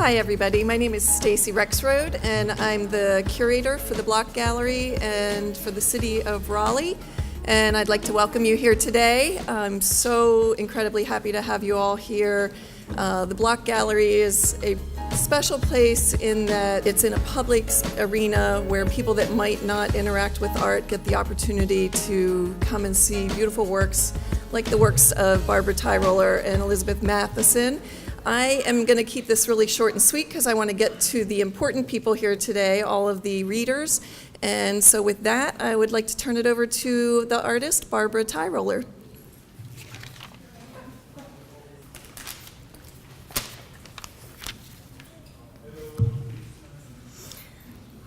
Hi everybody, my name is Stacy Rexroad and I'm the curator for the Block Gallery and for the city of Raleigh. And I'd like to welcome you here today. I'm so incredibly happy to have you all here. The Block Gallery is a special place in that it's in a public arena where people that might not interact with art get the opportunity to come and see beautiful works like the works of Barbara Tyroller and Elizabeth Matheson. I am going to keep this really short and sweet because I want to get to the important people here today, all of the readers. And so with that, I would like to turn it over to the artist, Barbara Tyroller.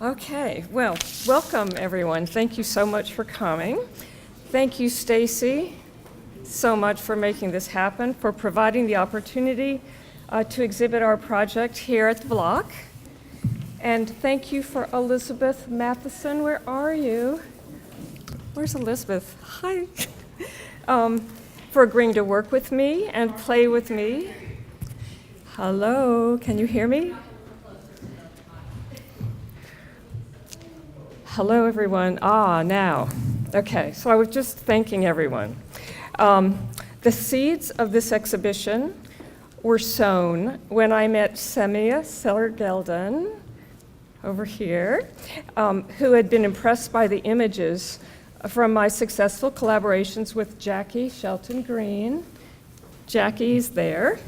Okay, well, welcome everyone. Thank you so much for coming. Thank you, Stacy, so much for making this happen, for providing the opportunity to exhibit our project here at the Block. And thank you for Elizabeth Matheson. Where are you? Where's Elizabeth? Hi. For agreeing to work with me and play with me. Hello, can you hear me? Hello, everyone. Now. Okay, so I was just thanking everyone. The seeds of this exhibition were sown when I met Samia Seller-Geldon, over here, who had been impressed by the images from my successful collaborations with Jackie Shelton Green. Jackie's there,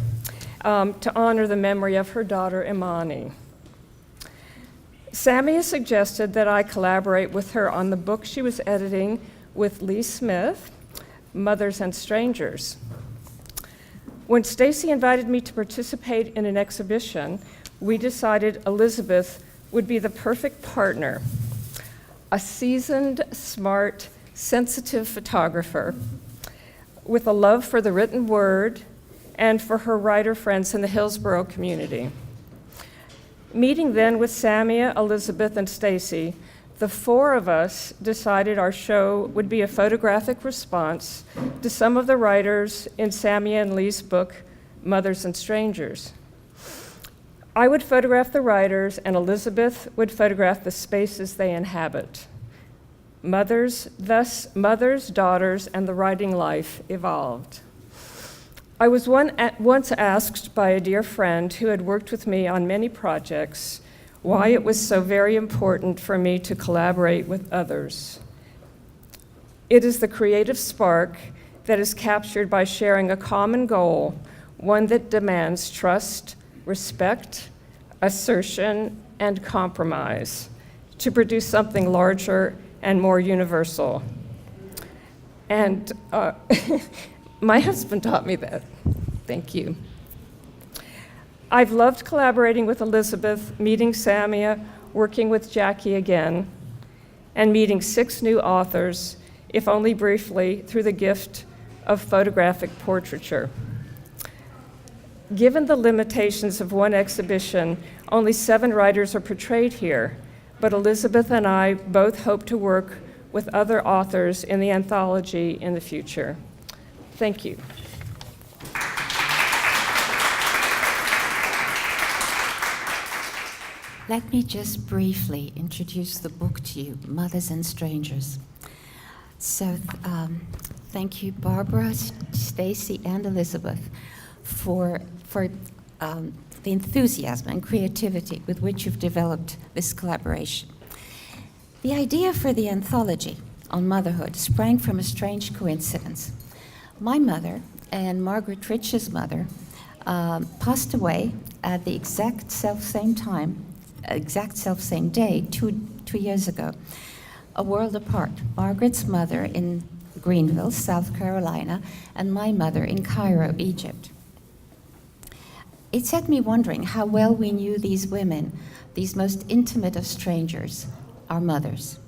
to honor the memory of her daughter, Imani. Samia suggested that I collaborate with her on the book she was editing with Lee Smith, Mothers and Strangers. When Stacy invited me to participate in an exhibition, we decided Elizabeth would be the perfect partner, a seasoned, smart, sensitive photographer with a love for the written word and for her writer friends in the Hillsborough community. Meeting then with Samia, Elizabeth, and Stacy, the four of us decided our show would be a photographic response to some of the writers in Samia and Lee's book, Mothers and Strangers. I would photograph the writers, and Elizabeth would photograph the spaces they inhabit. Thus, mothers, daughters, and the writing life evolved. I was once asked by a dear friend who had worked with me on many projects why it was so very important for me to collaborate with others. It is the creative spark that is captured by sharing a common goal, one that demands trust, respect, assertion, and compromise to produce something larger and more universal. And my husband taught me that. Thank you. I've loved collaborating with Elizabeth, meeting Samia, working with Jackie again, and meeting 6 new authors, if only briefly, through the gift of photographic portraiture. Given the limitations of one exhibition, only 7 writers are portrayed here, but Elizabeth and I both hope to work with other authors in the anthology in the future. Thank you. Let me just briefly introduce the book to you, Mothers and Strangers. So thank you, Barbara, Stacy, and Elizabeth for the enthusiasm and creativity with which you've developed this collaboration. The idea for the anthology on motherhood sprang from a strange coincidence. My mother and Margaret Rich's mother passed away at the exact self-same day, two years ago, a world apart. Margaret's mother in Greenville, South Carolina, and my mother in Cairo, Egypt. It set me wondering how well we knew these women, these most intimate of strangers, our mothers.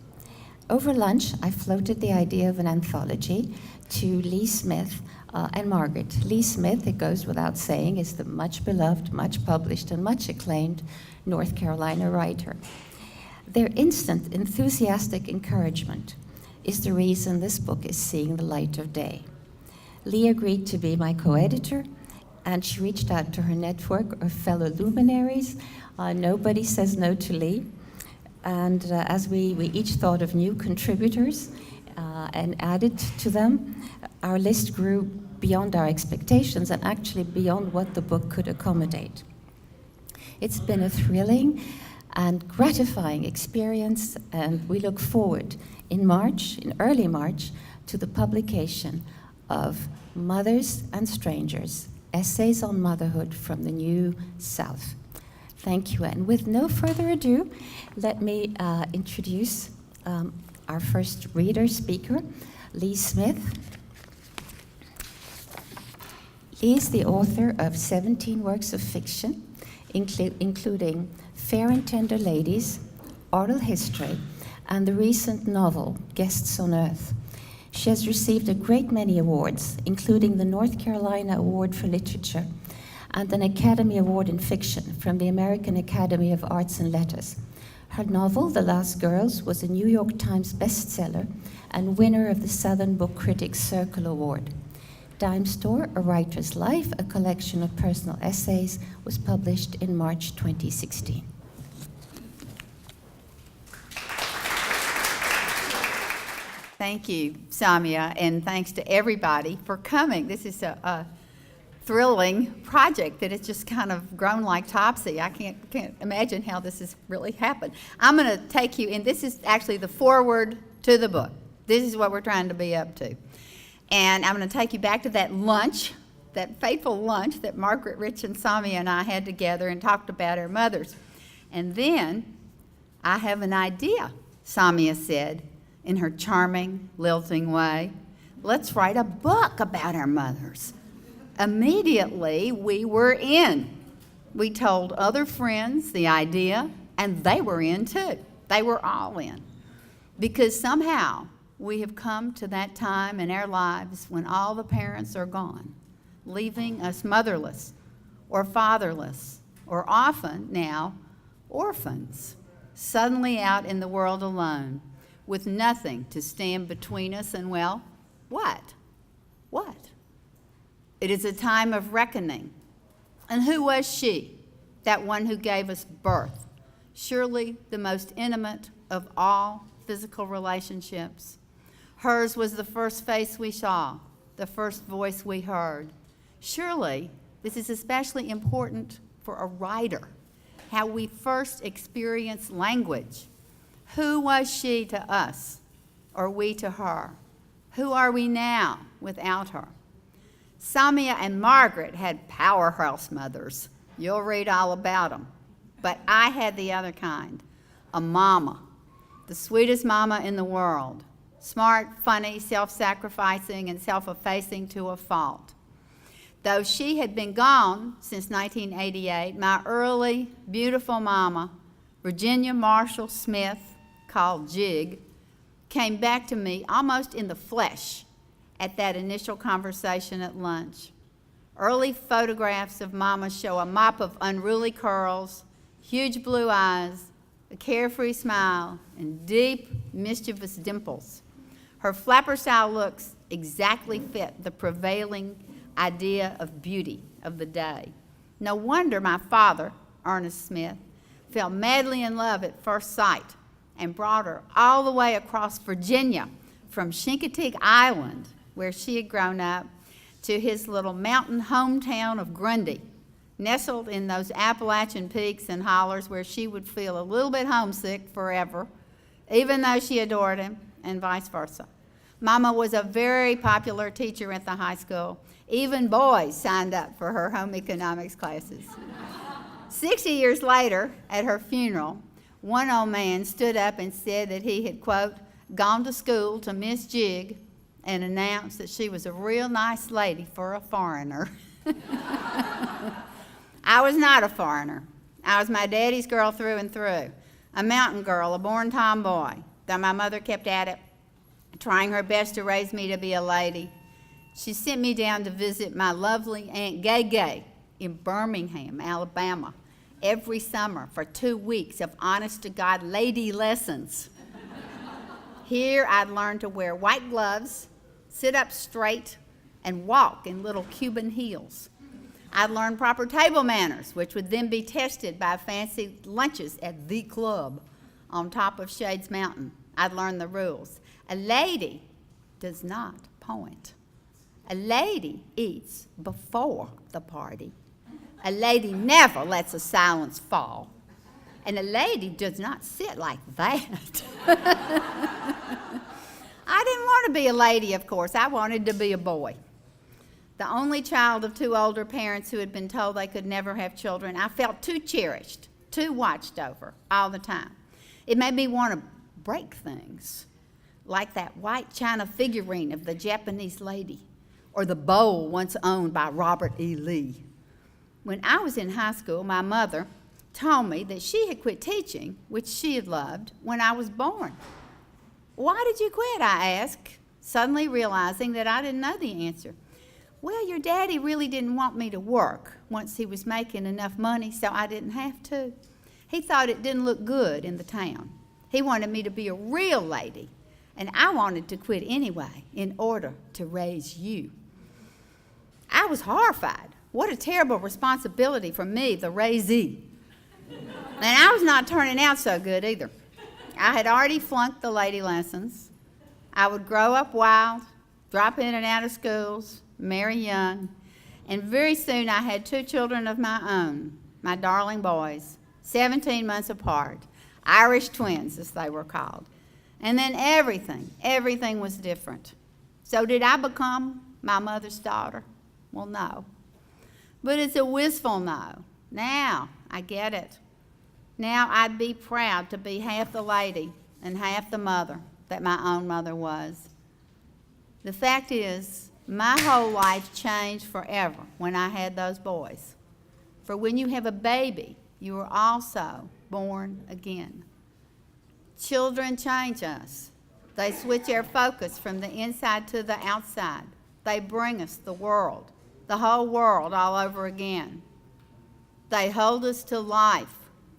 Over lunch, I floated the idea of an anthology to Lee Smith and Margaret. Lee Smith, it goes without saying, is the much beloved, much published, and much acclaimed North Carolina writer. Their instant, enthusiastic encouragement is the reason this book is seeing the light of day. Lee agreed to be my co-editor, and she reached out to her network of fellow luminaries. Nobody says no to Lee. And as we each thought of new contributors and added to them, our list grew beyond our expectations and actually beyond what the book could accommodate. It's been a thrilling and gratifying experience, and we look forward in early March, to the publication of Mothers and Strangers, Essays on Motherhood from the New South. Thank you, and with no further ado, let me introduce our first reader speaker, Lee Smith. Lee is the author of 17 works of fiction, including Fair and Tender Ladies, Oral History, and the recent novel, Guests on Earth. She has received a great many awards, including the North Carolina Award for Literature and an Academy Award in Fiction from the American Academy of Arts and Letters. Her novel, The Last Girls, was a New York Times bestseller and winner of the Southern Book Critics Circle Award. Dime Store, A Writer's Life, a collection of personal essays, was published in March 2016. Thank you, Samia, and thanks to everybody for coming. This is a thrilling project that has just kind of grown like Topsy. I can't imagine how this has really happened. I'm going to take you, and this is actually the foreword to the book. This is what we're trying to be up to. And I'm going to take you back to that lunch, that fateful lunch that Margaret Rich and Samia and I had together and talked about our mothers. And then, I have an idea, Samia said in her charming, lilting way. Let's write a book about our mothers. Immediately, we were in. We told other friends the idea, and they were in too. They were all in. Because somehow, we have come to that time in our lives when all the parents are gone, leaving us motherless or fatherless, or often now, orphans, suddenly out in the world alone, with nothing to stand between us and, well, what? What? It is a time of reckoning. And who was she, that one who gave us birth? Surely the most intimate of all physical relationships. Hers was the first face we saw, the first voice we heard. Surely this is especially important for a writer, how we first experience language. Who was she to us, or we to her? Who are we now without her? Samia and Margaret had powerhouse mothers. You'll read all about them. But I had the other kind, a mama, the sweetest mama in the world. Smart, funny, self-sacrificing, and self-effacing to a fault. Though she had been gone since 1988, my early, beautiful mama, Virginia Marshall Smith, called Jig, came back to me almost in the flesh at that initial conversation at lunch. Early photographs of Mama show a mop of unruly curls, huge blue eyes, a carefree smile, and deep, mischievous dimples. Her flapper-style looks exactly fit the prevailing idea of beauty of the day. No wonder my father, Ernest Smith, fell madly in love at first sight and brought her all the way across Virginia from Chincoteague Island, where she had grown up, to his little mountain hometown of Grundy, nestled in those Appalachian peaks and hollers where she would feel a little bit homesick forever, even though she adored him, and vice versa. Mama was a very popular teacher at the high school. Even boys signed up for her home economics classes. 60 years later, at her funeral, one old man stood up and said that he had, quote, gone to school to Miss Jig and announced that she was a real nice lady for a foreigner. I was not a foreigner. I was my daddy's girl through and through, a mountain girl, a born tomboy, though my mother kept at it, trying her best to raise me to be a lady. She sent me down to visit my lovely Aunt Gay in Birmingham, Alabama, every summer for 2 weeks of honest-to-God lady lessons. Here I'd learn to wear white gloves, sit up straight, and walk in little Cuban heels. I'd learn proper table manners, which would then be tested by fancy lunches at the club on top of Shades Mountain. I'd learn the rules. A lady does not point. A lady eats before the party. A lady never lets a silence fall. And a lady does not sit like that. I didn't want to be a lady, of course. I wanted to be a boy. The only child of two older parents who had been told they could never have children, I felt too cherished, too watched over all the time. It made me want to break things, like that white china figurine of the Japanese lady, or the bowl once owned by Robert E. Lee. When I was in high school, my mother told me that she had quit teaching, which she had loved, when I was born. Why did you quit? I asked, suddenly realizing that I didn't know the answer. Well, your daddy really didn't want me to work once he was making enough money, so I didn't have to. He thought it didn't look good in the town. He wanted me to be a real lady, and I wanted to quit anyway in order to raise you. I was horrified. What a terrible responsibility for me, the raisee. And I was not turning out so good either. I had already flunked the lady lessons. I would grow up wild, drop in and out of schools, marry young, and very soon I had 2 children of my own, my darling boys, 17 months apart, Irish twins as they were called. And then everything was different. So did I become my mother's daughter? Well, no. But it's a wistful no. Now I get it. Now I'd be proud to be half the lady and half the mother that my own mother was. The fact is, my whole life changed forever when I had those boys. For when you have a baby, you are also born again. Children change us. They switch our focus from the inside to the outside. They bring us the world, the whole world all over again. They hold us to life,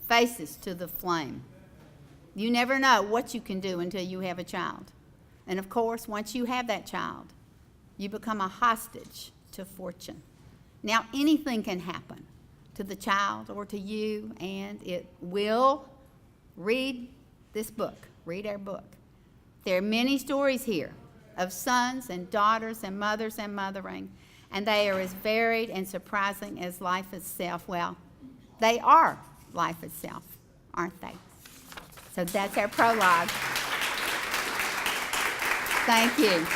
face us to the flame. You never know what you can do until you have a child. And of course, once you have that child, you become a hostage to fortune. Now, anything can happen to the child or to you, and it will. Read this book. Read our book. There are many stories here of sons and daughters and mothers and mothering, and they are as varied and surprising as life itself. Well, they are life itself, aren't they? So that's our prologue. Thank you.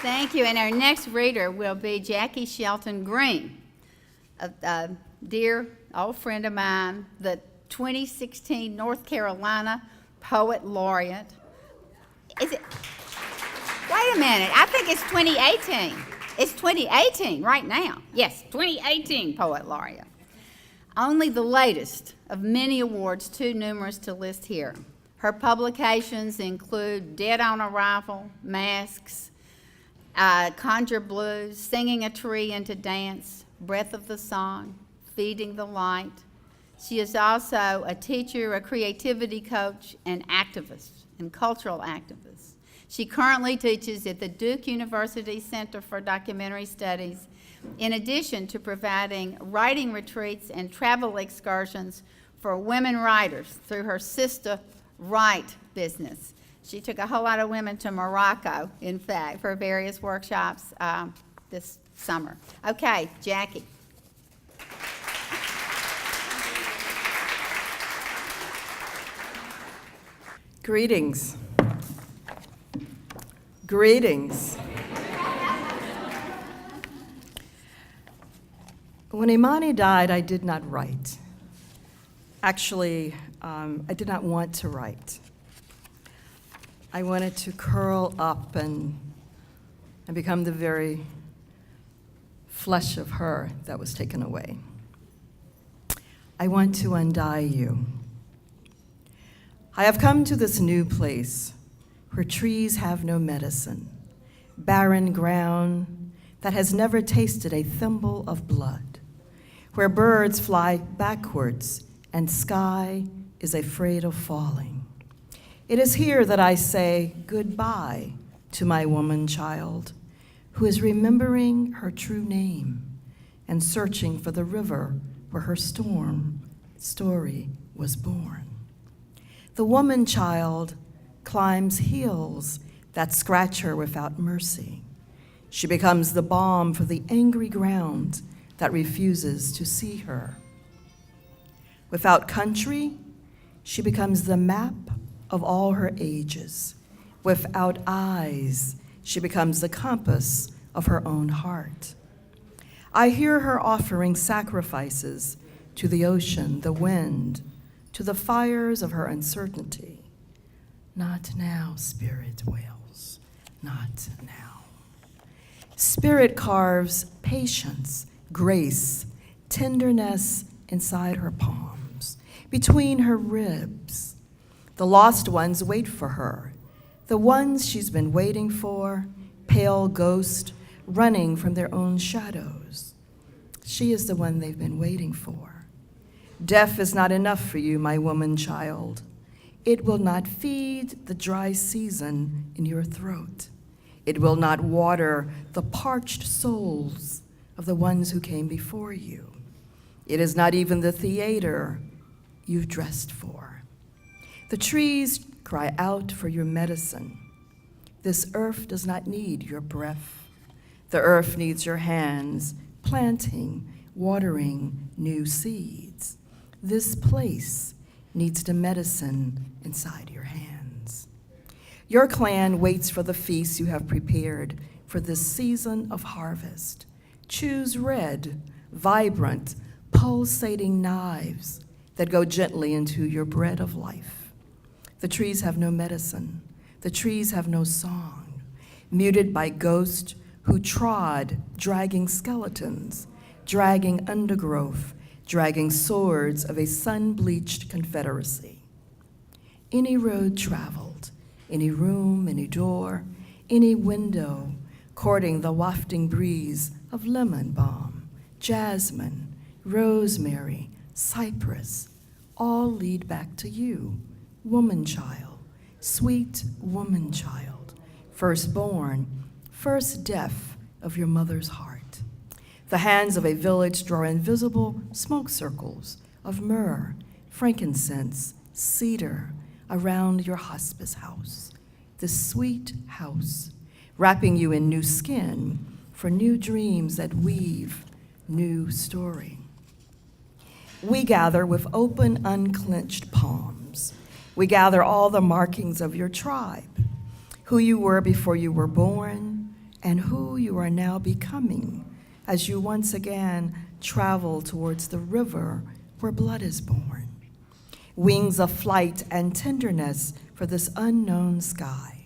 Thank you. And our next reader will be Jackie Shelton Green, a dear old friend of mine, the 2016 North Carolina Poet Laureate. Is it? Wait a minute. I think it's 2018. It's 2018 right now. Yes, 2018 Poet Laureate. Only the latest of many awards, too numerous to list here. Her publications include Dead on Arrival, Masks, Conjure Blues, Singing a Tree into Dance, Breath of the Song, Feeding the Light. She is also a teacher, a creativity coach, and activist, and cultural activist. She currently teaches at the Duke University Center for Documentary Studies, in addition to providing writing retreats and travel excursions for women writers through her Sister Write business. She took a whole lot of women to Morocco, in fact, for various workshops this summer. Okay, Jackie. Greetings. Greetings. When Imani died, I did not write. Actually, I did not want to write. I wanted to curl up and become the very flesh of her that was taken away. I want to undie you. I have come to this new place where trees have no medicine, barren ground that has never tasted a thimble of blood, where birds fly backwards and sky is afraid of falling. It is here that I say goodbye to my woman child, who is remembering her true name and searching for the river where her story was born. The woman child climbs hills that scratch her without mercy. She becomes the balm for the angry ground that refuses to see her. Without country, she becomes the map of all her ages. Without eyes, she becomes the compass of her own heart. I hear her offering sacrifices to the ocean, the wind, to the fires of her uncertainty. Not now, Spirit wails, not now. Spirit carves patience, grace, tenderness inside her palms, between her ribs. The lost ones wait for her, the ones she's been waiting for, pale ghost, running from their own shadows. She is the one they've been waiting for. Death is not enough for you, my woman child. It will not feed the dry season in your throat. It will not water the parched souls of the ones who came before you. It is not even the theater you've dressed for. The trees cry out for your medicine. This earth does not need your breath. The earth needs your hands, planting, watering new seeds. This place needs the medicine inside your hands. Your clan waits for the feast you have prepared for this season of harvest. Choose red, vibrant, pulsating knives that go gently into your bread of life. The trees have no medicine. The trees have no song, muted by ghosts who trod, dragging skeletons, dragging undergrowth, dragging swords of a sun-bleached confederacy. Any road traveled, any room, any door, any window, courting the wafting breeze of lemon balm, jasmine, rosemary, cypress, all lead back to you, woman child, sweet woman child, firstborn, first death of your mother's heart. The hands of a village draw invisible smoke circles of myrrh, frankincense, cedar around your hospice house, this sweet house, wrapping you in new skin for new dreams that weave new story. We gather with open, unclenched palms. We gather all the markings of your tribe, who you were before you were born, and who you are now becoming as you once again travel towards the river where blood is born. Wings of flight and tenderness for this unknown sky.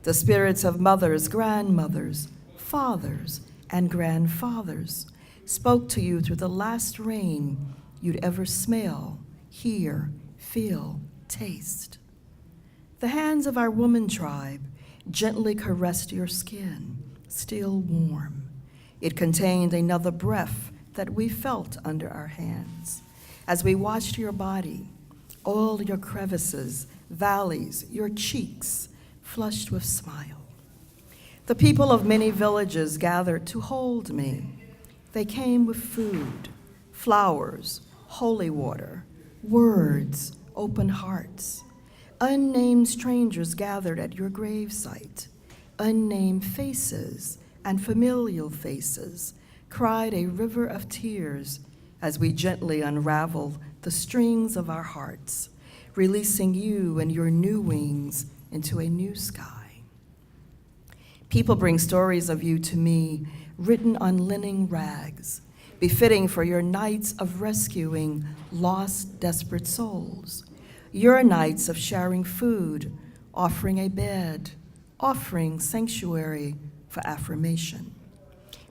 The spirits of mothers, grandmothers, fathers, and grandfathers spoke to you through the last rain you'd ever smell, hear, feel, taste. The hands of our woman tribe gently caressed your skin, still warm. It contained another breath that we felt under our hands as we watched your body, all your crevices, valleys, your cheeks flushed with smile. The people of many villages gathered to hold me. They came with food, flowers, holy water, words, open hearts. Unnamed strangers gathered at your gravesite. Unnamed faces and familial faces cried a river of tears as we gently unraveled the strings of our hearts, releasing you and your new wings into a new sky. People bring stories of you to me, written on linen rags, befitting for your nights of rescuing lost, desperate souls, your nights of sharing food, offering a bed, offering sanctuary for affirmation.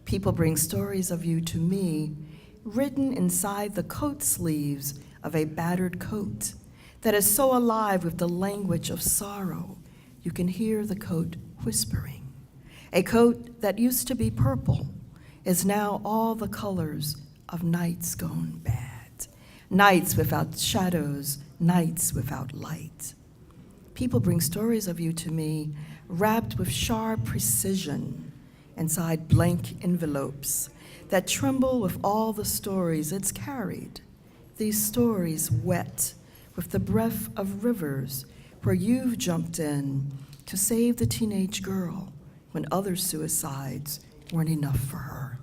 People bring stories of you to me, written inside the coat sleeves of a battered coat that is so alive with the language of sorrow, you can hear the coat whispering. A coat that used to be purple is now all the colors of nights gone bad, nights without shadows, nights without light. People bring stories of you to me wrapped with sharp precision inside blank envelopes that tremble with all the stories it's carried. These stories wet with the breath of rivers where you've jumped in to save the teenage girl when other suicides weren't enough for her.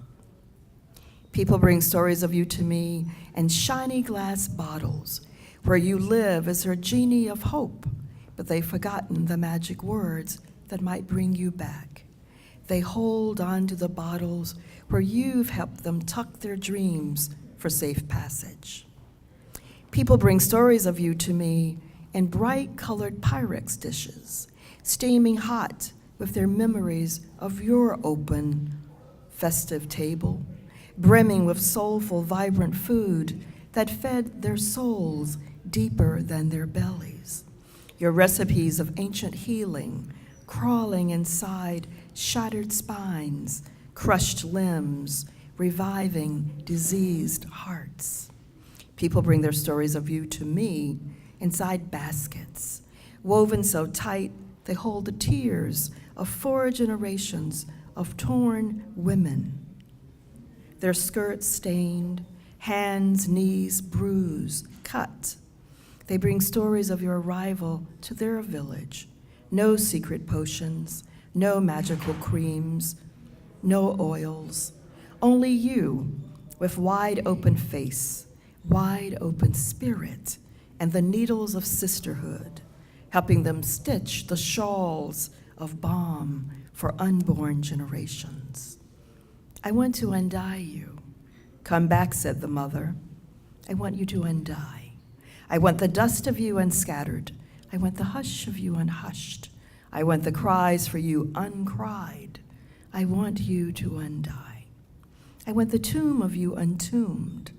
People bring stories of you to me in shiny glass bottles where you live as her genie of hope, but they've forgotten the magic words that might bring you back. They hold on to the bottles where you've helped them tuck their dreams for safe passage. People bring stories of you to me in bright colored Pyrex dishes, steaming hot with their memories of your open, festive table, brimming with soulful, vibrant food that fed their souls deeper than their bellies. Your recipes of ancient healing, crawling inside shattered spines, crushed limbs, reviving diseased hearts. People bring their stories of you to me inside baskets, woven so tight they hold the tears of 4 generations of torn women. Their skirts stained, hands, knees bruised, cut. They bring stories of your arrival to their village. No secret potions, no magical creams, no oils. Only you, with wide open face, wide open spirit, and the needles of sisterhood, helping them stitch the shawls of balm for unborn generations. I want to undie you. Come back, said the mother. I want you to undie. I want the dust of you unscattered. I want the hush of you unhushed. I want the cries for you uncried. I want you to undie. I want the tomb of you untombed.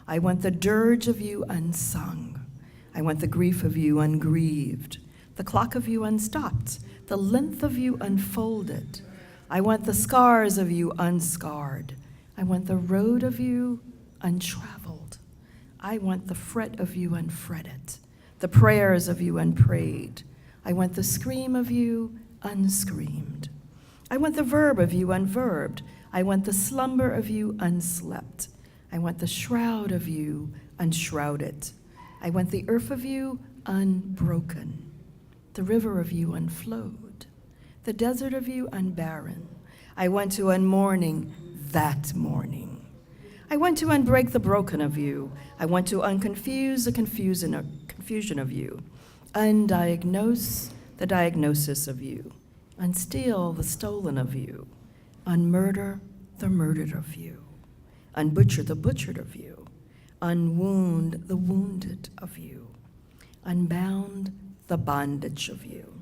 I want the dirge of you unsung. I want the grief of you ungrieved, the clock of you unstopped, the length of you unfolded. I want the scars of you unscarred. I want the road of you untraveled. I want the fret of you unfretted, the prayers of you unprayed. I want the scream of you unscreamed. I want the verb of you unverbed. I want the slumber of you unslept. I want the shroud of you unshrouded. I want the earth of you unbroken, the river of you unflowed, the desert of you unbarren. I want to unmourning that morning. I want to unbreak the broken of you. I want to unconfuse the confusion of you, undiagnose the diagnosis of you, unsteal the stolen of you, unmurder the murdered of you, unbutcher the butchered of you, unwound the wounded of you, unbound the bondage of you,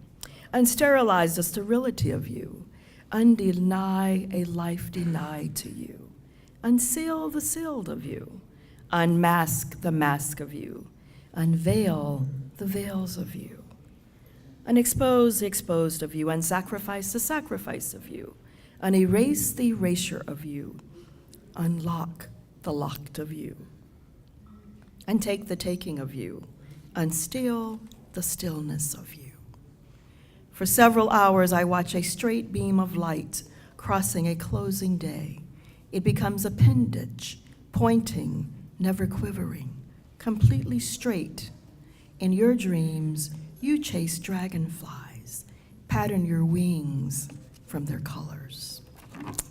unsterilize the sterility of you, undeny a life denied to you, unseal the sealed of you, unmask the mask of you, unveil the veils of you, unexpose the exposed of you, unsacrifice the sacrifice of you, unerase the erasure of you, unlock the locked of you, untake the taking of you, unstill the stillness of you. For several hours, I watch a straight beam of light crossing a closing day. It becomes appendage, pointing, never quivering, completely straight. In your dreams, you chase dragonflies, pattern your wings from their colors.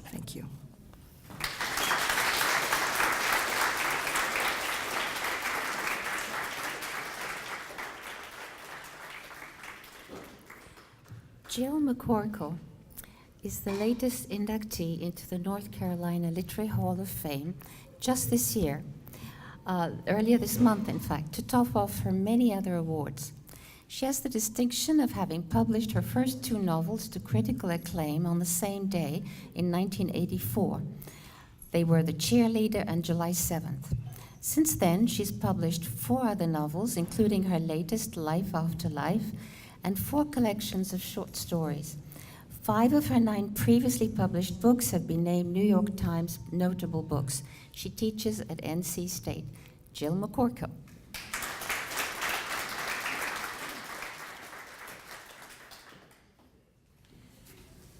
Thank you. Jill McCorkle is the latest inductee into the North Carolina Literary Hall of Fame just this year, earlier this month, in fact, to top off her many other awards. She has the distinction of having published her first 2 novels to critical acclaim on the same day in 1984. They were The Cheerleader and July 7th. Since then, she's published 4 other novels, including her latest, Life After Life, and 4 collections of short stories. 5 of her 9 previously published books have been named New York Times notable books. She teaches at NC State. Jill McCorkle.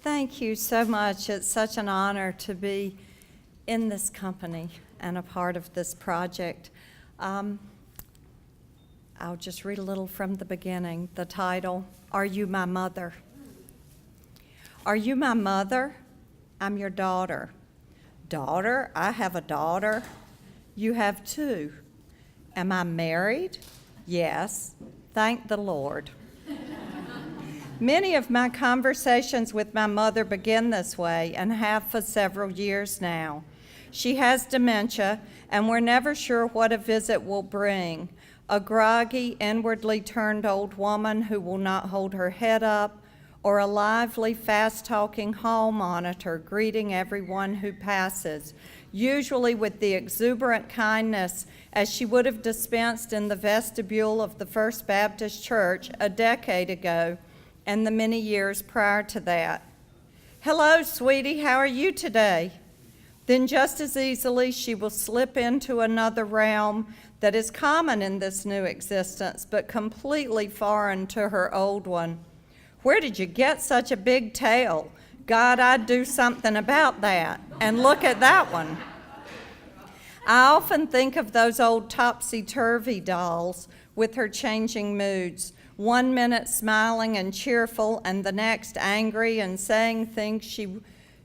Thank you so much. It's such an honor to be in this company and a part of this project. I'll just read a little from the beginning. The title, Are You My Mother? Are you my mother? I'm your daughter. Daughter? I have a daughter. You have two. Am I married? Yes. Thank the Lord. Many of my conversations with my mother begin this way and have for several years now. She has dementia, and we're never sure what a visit will bring. A groggy, inwardly turned old woman who will not hold her head up, or a lively, fast-talking hall monitor greeting everyone who passes, usually with the exuberant kindness as she would have dispensed in the vestibule of the First Baptist Church a decade ago and the many years prior to that. Hello, sweetie, how are you today? Then just as easily she will slip into another realm that is common in this new existence, but completely foreign to her old one. Where did you get such a big tail? God, I'd do something about that. And look at that one. I often think of those old topsy-turvy dolls with her changing moods, 1 minute smiling and cheerful, and the next angry and saying things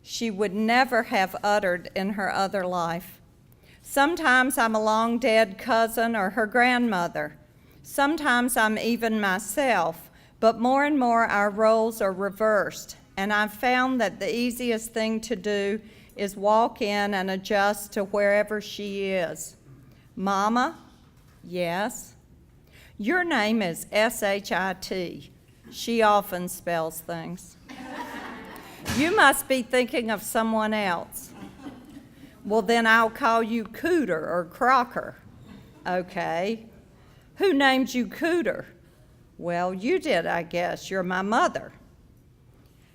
she would never have uttered in her other life. Sometimes I'm a long-dead cousin or her grandmother. Sometimes I'm even myself, but more and more our roles are reversed, and I've found that the easiest thing to do is walk in and adjust to wherever she is. Mama? Yes? Your name is S-H-I-T. She often spells things. You must be thinking of someone else. Well, then I'll call you Cooter or Crocker. Okay. Who named you Cooter? Well, you did, I guess. You're my mother.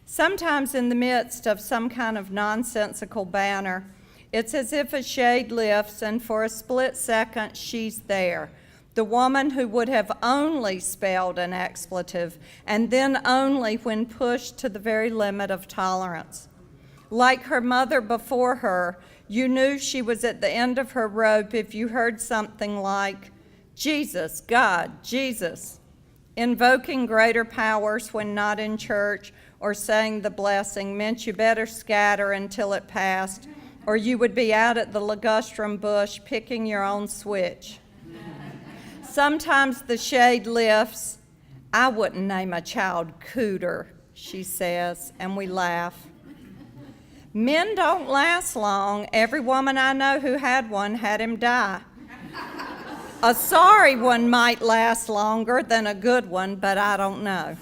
Sometimes in the midst of some kind of nonsensical banter, it's as if a shade lifts and for a split second she's there. The woman who would have only spelled an expletive, and then only when pushed to the very limit of tolerance. Like her mother before her, you knew she was at the end of her rope if you heard something like, Jesus, God, Jesus. Invoking greater powers when not in church or saying the blessing meant you better scatter until it passed, or you would be out at the ligustrum bush picking your own switch. Sometimes the shade lifts. I wouldn't name a child Cooter, she says, and we laugh. Men don't last long. Every woman I know who had one had him die. A sorry one might last longer than a good one, but I don't know.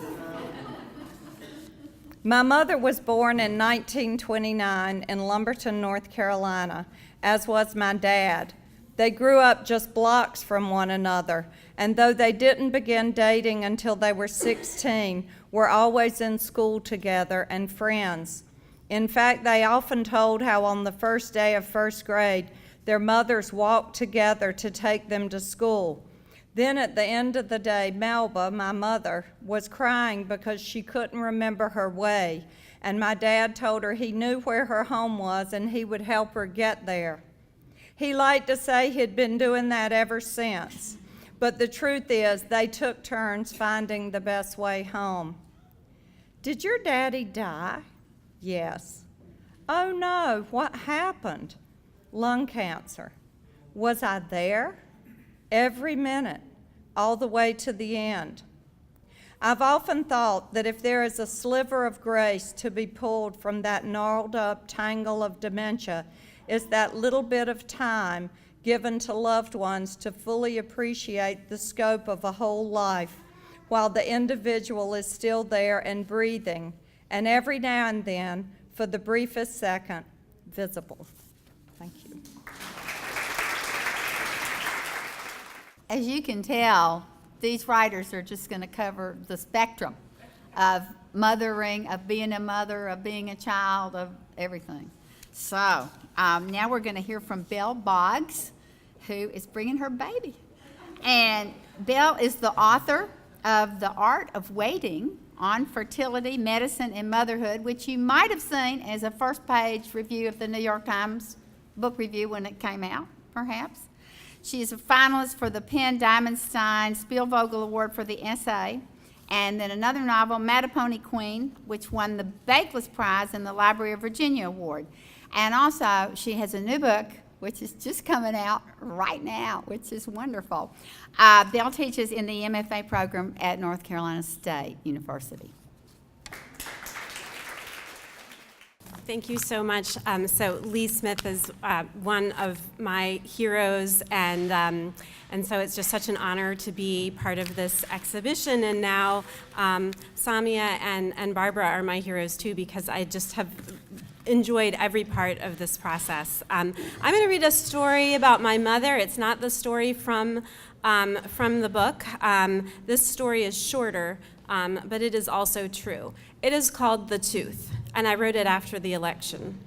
My mother was born in 1929 in Lumberton, North Carolina, as was my dad. They grew up just blocks from one another, and though they didn't begin dating until they were 16, were always in school together and friends. In fact, they often told how on the first day of first grade, their mothers walked together to take them to school. Then at the end of the day, Melba, my mother, was crying because she couldn't remember her way, and my dad told her he knew where her home was and he would help her get there. He liked to say he'd been doing that ever since, but the truth is they took turns finding the best way home. Did your daddy die? Yes. Oh no, what happened? Lung cancer. Was I there? Every minute, all the way to the end. I've often thought that if there is a sliver of grace to be pulled from that gnarled up tangle of dementia, is that little bit of time given to loved ones to fully appreciate the scope of a whole life while the individual is still there and breathing, and every now and then, for the briefest second, visible. Thank you. As you can tell, these writers are just going to cover the spectrum of mothering, of being a mother, of being a child, of everything. So now we're going to hear from Belle Boggs, who is bringing her baby. And Belle is the author of The Art of Waiting on Fertility, Medicine, and Motherhood, which you might have seen as a first-page review of the New York Times book review when it came out, perhaps. She is a finalist for the Penn Diamondstein Spielvogel Award for the essay, and then another novel, Mattapony Queen, which won the Bakeless Prize and the Library of Virginia Award. And also, she has a new book, which is just coming out right now, which is wonderful. Belle teaches in the MFA program at North Carolina State University. Thank you so much. So Lee Smith is one of my heroes, and so it's just such an honor to be part of this exhibition. And now Samia and Barbara are my heroes too, because I just have enjoyed every part of this process. I'm going to read a story about my mother. It's not the story from the book. This story is shorter, but it is also true. It is called The Tooth, and I wrote it after the election.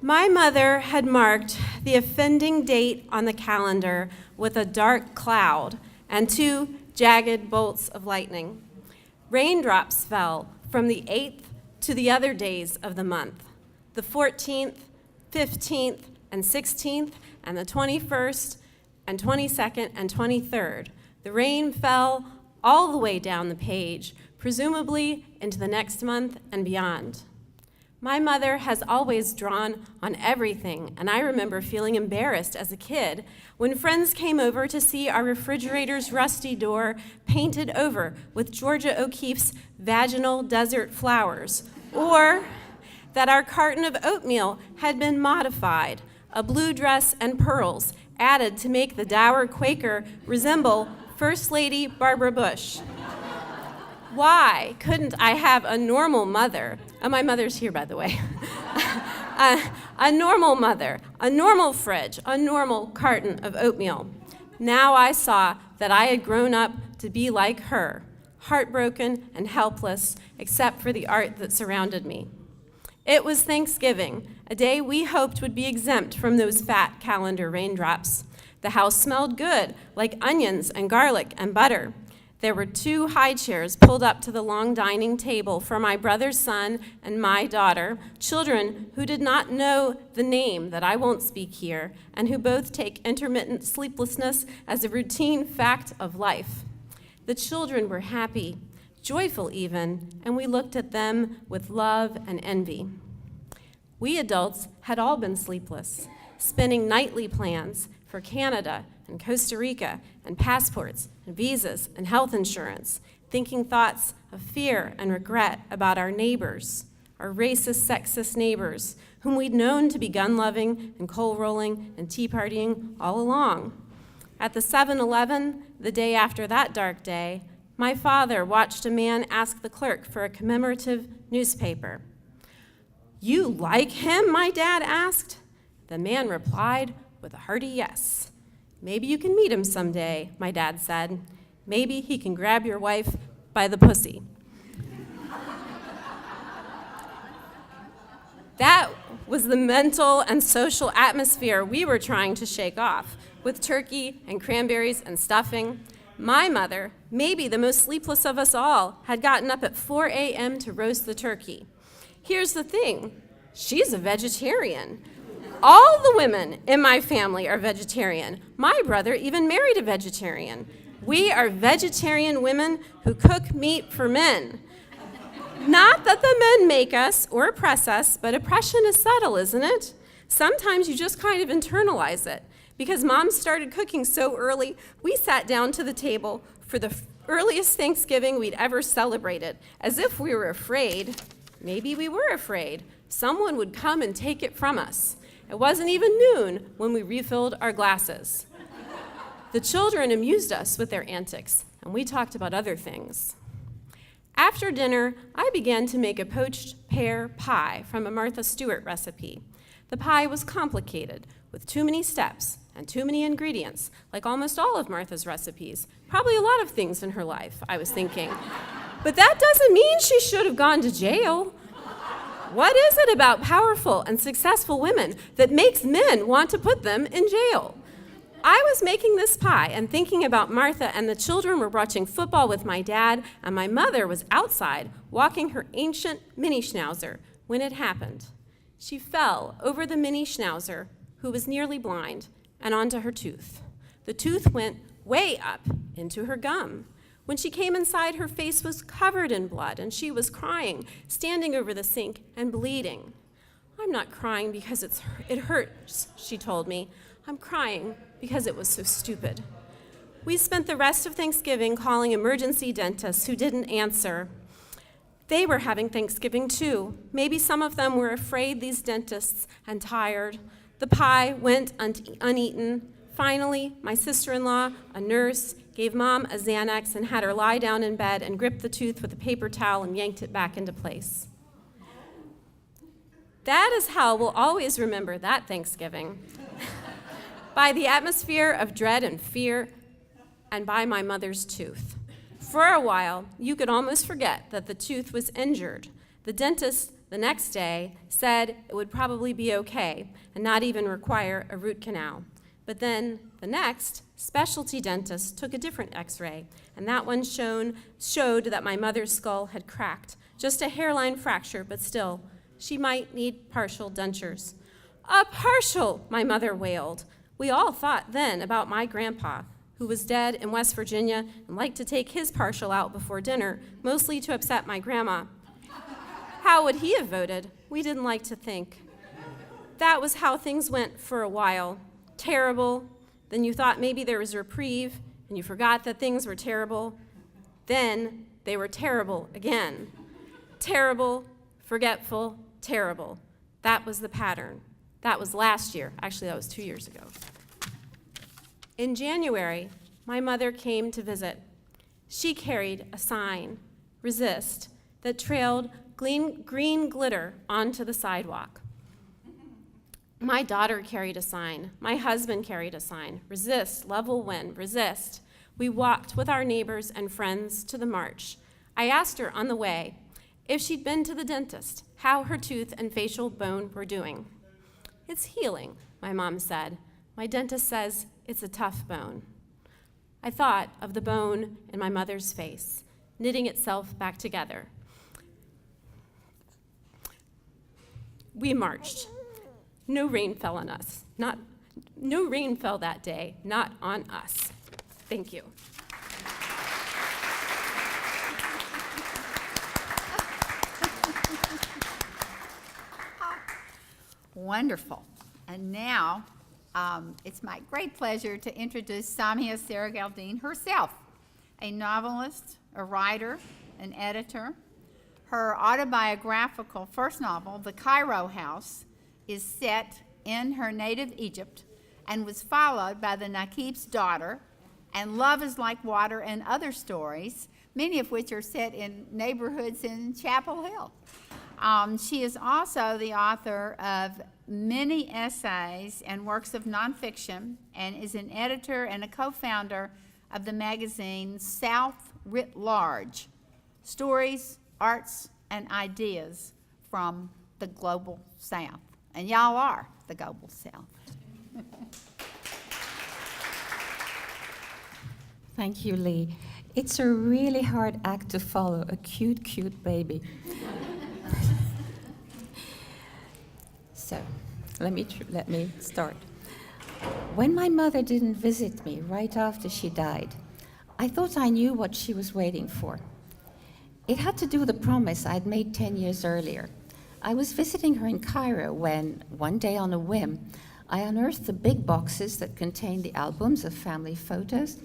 My mother had marked the offending date on the calendar with a dark cloud and 2 jagged bolts of lightning. Raindrops fell from the 8th to the other days of the month, the 14th, 15th, and 16th, and the 21st, and 22nd, and 23rd. The rain fell all the way down the page, presumably into the next month and beyond. My mother has always drawn on everything, and I remember feeling embarrassed as a kid when friends came over to see our refrigerator's rusty door painted over with Georgia O'Keeffe's vaginal desert flowers, or that our carton of oatmeal had been modified, a blue dress and pearls added to make the dour Quaker resemble First Lady Barbara Bush. Why couldn't I have a normal mother? Oh, my mother's here, by the way. A normal mother, a normal fridge, a normal carton of oatmeal. Now I saw that I had grown up to be like her, heartbroken and helpless, except for the art that surrounded me. It was Thanksgiving, a day we hoped would be exempt from those fat calendar raindrops. The house smelled good, like onions and garlic and butter. There were 2 high chairs pulled up to the long dining table for my brother's son and my daughter, children who did not know the name that I won't speak here, and who both take intermittent sleeplessness as a routine fact of life. The children were happy, joyful even, and we looked at them with love and envy. We adults had all been sleepless, spinning nightly plans for Canada and Costa Rica and passports and visas and health insurance, thinking thoughts of fear and regret about our neighbors, our racist, sexist neighbors, whom we'd known to be gun-loving and coal-rolling and tea-partying all along. At the 7-Eleven, the day after that dark day, my father watched a man ask the clerk for a commemorative newspaper. "You like him?" my dad asked. The man replied with a hearty yes. "Maybe you can meet him someday," my dad said. "Maybe he can grab your wife by the pussy." That was the mental and social atmosphere we were trying to shake off, with turkey and cranberries and stuffing. My mother, maybe the most sleepless of us all, had gotten up at 4 a.m. to roast the turkey. Here's the thing, she's a vegetarian. All the women in my family are vegetarian. My brother even married a vegetarian. We are vegetarian women who cook meat for men. Not that the men make us or oppress us, but oppression is subtle, isn't it? Sometimes you just kind of internalize it. Because Mom started cooking so early, we sat down to the table for the earliest Thanksgiving we'd ever celebrated, as if we were afraid, maybe we were afraid, someone would come and take it from us. It wasn't even noon when we refilled our glasses. The children amused us with their antics, and we talked about other things. After dinner, I began to make a poached pear pie from a Martha Stewart recipe. The pie was complicated, with too many steps and too many ingredients, like almost all of Martha's recipes. Probably a lot of things in her life, I was thinking. But that doesn't mean she should have gone to jail. What is it about powerful and successful women that makes men want to put them in jail? I was making this pie and thinking about Martha, and the children were watching football with my dad, and my mother was outside walking her ancient mini schnauzer when it happened. She fell over the mini schnauzer, who was nearly blind, and onto her tooth. The tooth went way up into her gum. When she came inside, her face was covered in blood, and she was crying, standing over the sink and bleeding. "I'm not crying because it hurts," she told me. "I'm crying because it was so stupid." We spent the rest of Thanksgiving calling emergency dentists who didn't answer. They were having Thanksgiving too. Maybe some of them were afraid, these dentists, and tired. The pie went uneaten. Finally, my sister-in-law, a nurse, gave Mom a Xanax and had her lie down in bed and gripped the tooth with a paper towel and yanked it back into place. That is how we'll always remember that Thanksgiving. By the atmosphere of dread and fear, and by my mother's tooth. For a while, you could almost forget that the tooth was injured. The dentist the next day said it would probably be okay and not even require a root canal. But then the next specialty dentist took a different x-ray, and that one showed that my mother's skull had cracked. Just a hairline fracture, but still, she might need partial dentures. "A partial," my mother wailed. We all thought then about my grandpa, who was dead in West Virginia and liked to take his partial out before dinner, mostly to upset my grandma. How would he have voted? We didn't like to think. That was how things went for a while. Terrible. Then you thought maybe there was a reprieve, and you forgot that things were terrible. Then they were terrible again. Terrible, forgetful, terrible. That was the pattern. That was last year. Actually, that was 2 years ago. In January, my mother came to visit. She carried a sign, "Resist," that trailed green glitter onto the sidewalk. My daughter carried a sign. My husband carried a sign, "Resist, love will win, resist." We walked with our neighbors and friends to the march. I asked her on the way if she'd been to the dentist, how her tooth and facial bone were doing. "It's healing," my mom said. "My dentist says it's a tough bone." I thought of the bone in my mother's face, knitting itself back together. We marched. No rain fell on us. No rain fell that day, not on us. Thank you. Wonderful. And now, it's my great pleasure to introduce Samia Sarah Galdine herself, a novelist, a writer, an editor. Her autobiographical first novel, The Cairo House, is set in her native Egypt and was followed by The Naqib's Daughter and Love is Like Water and other stories, many of which are set in neighborhoods in Chapel Hill. She is also the author of many essays and works of nonfiction and is an editor and a co-founder of the magazine South Writ Large, Stories, Arts, and Ideas from the Global South. And y'all are the Global South. Thank you, Lee. It's a really hard act to follow, a cute, cute baby. So, let me start. When my mother didn't visit me right after she died, I thought I knew what she was waiting for. It had to do with a promise I'd made 10 years earlier. I was visiting her in Cairo when, one day on a whim, I unearthed the big boxes that contained the albums of family photos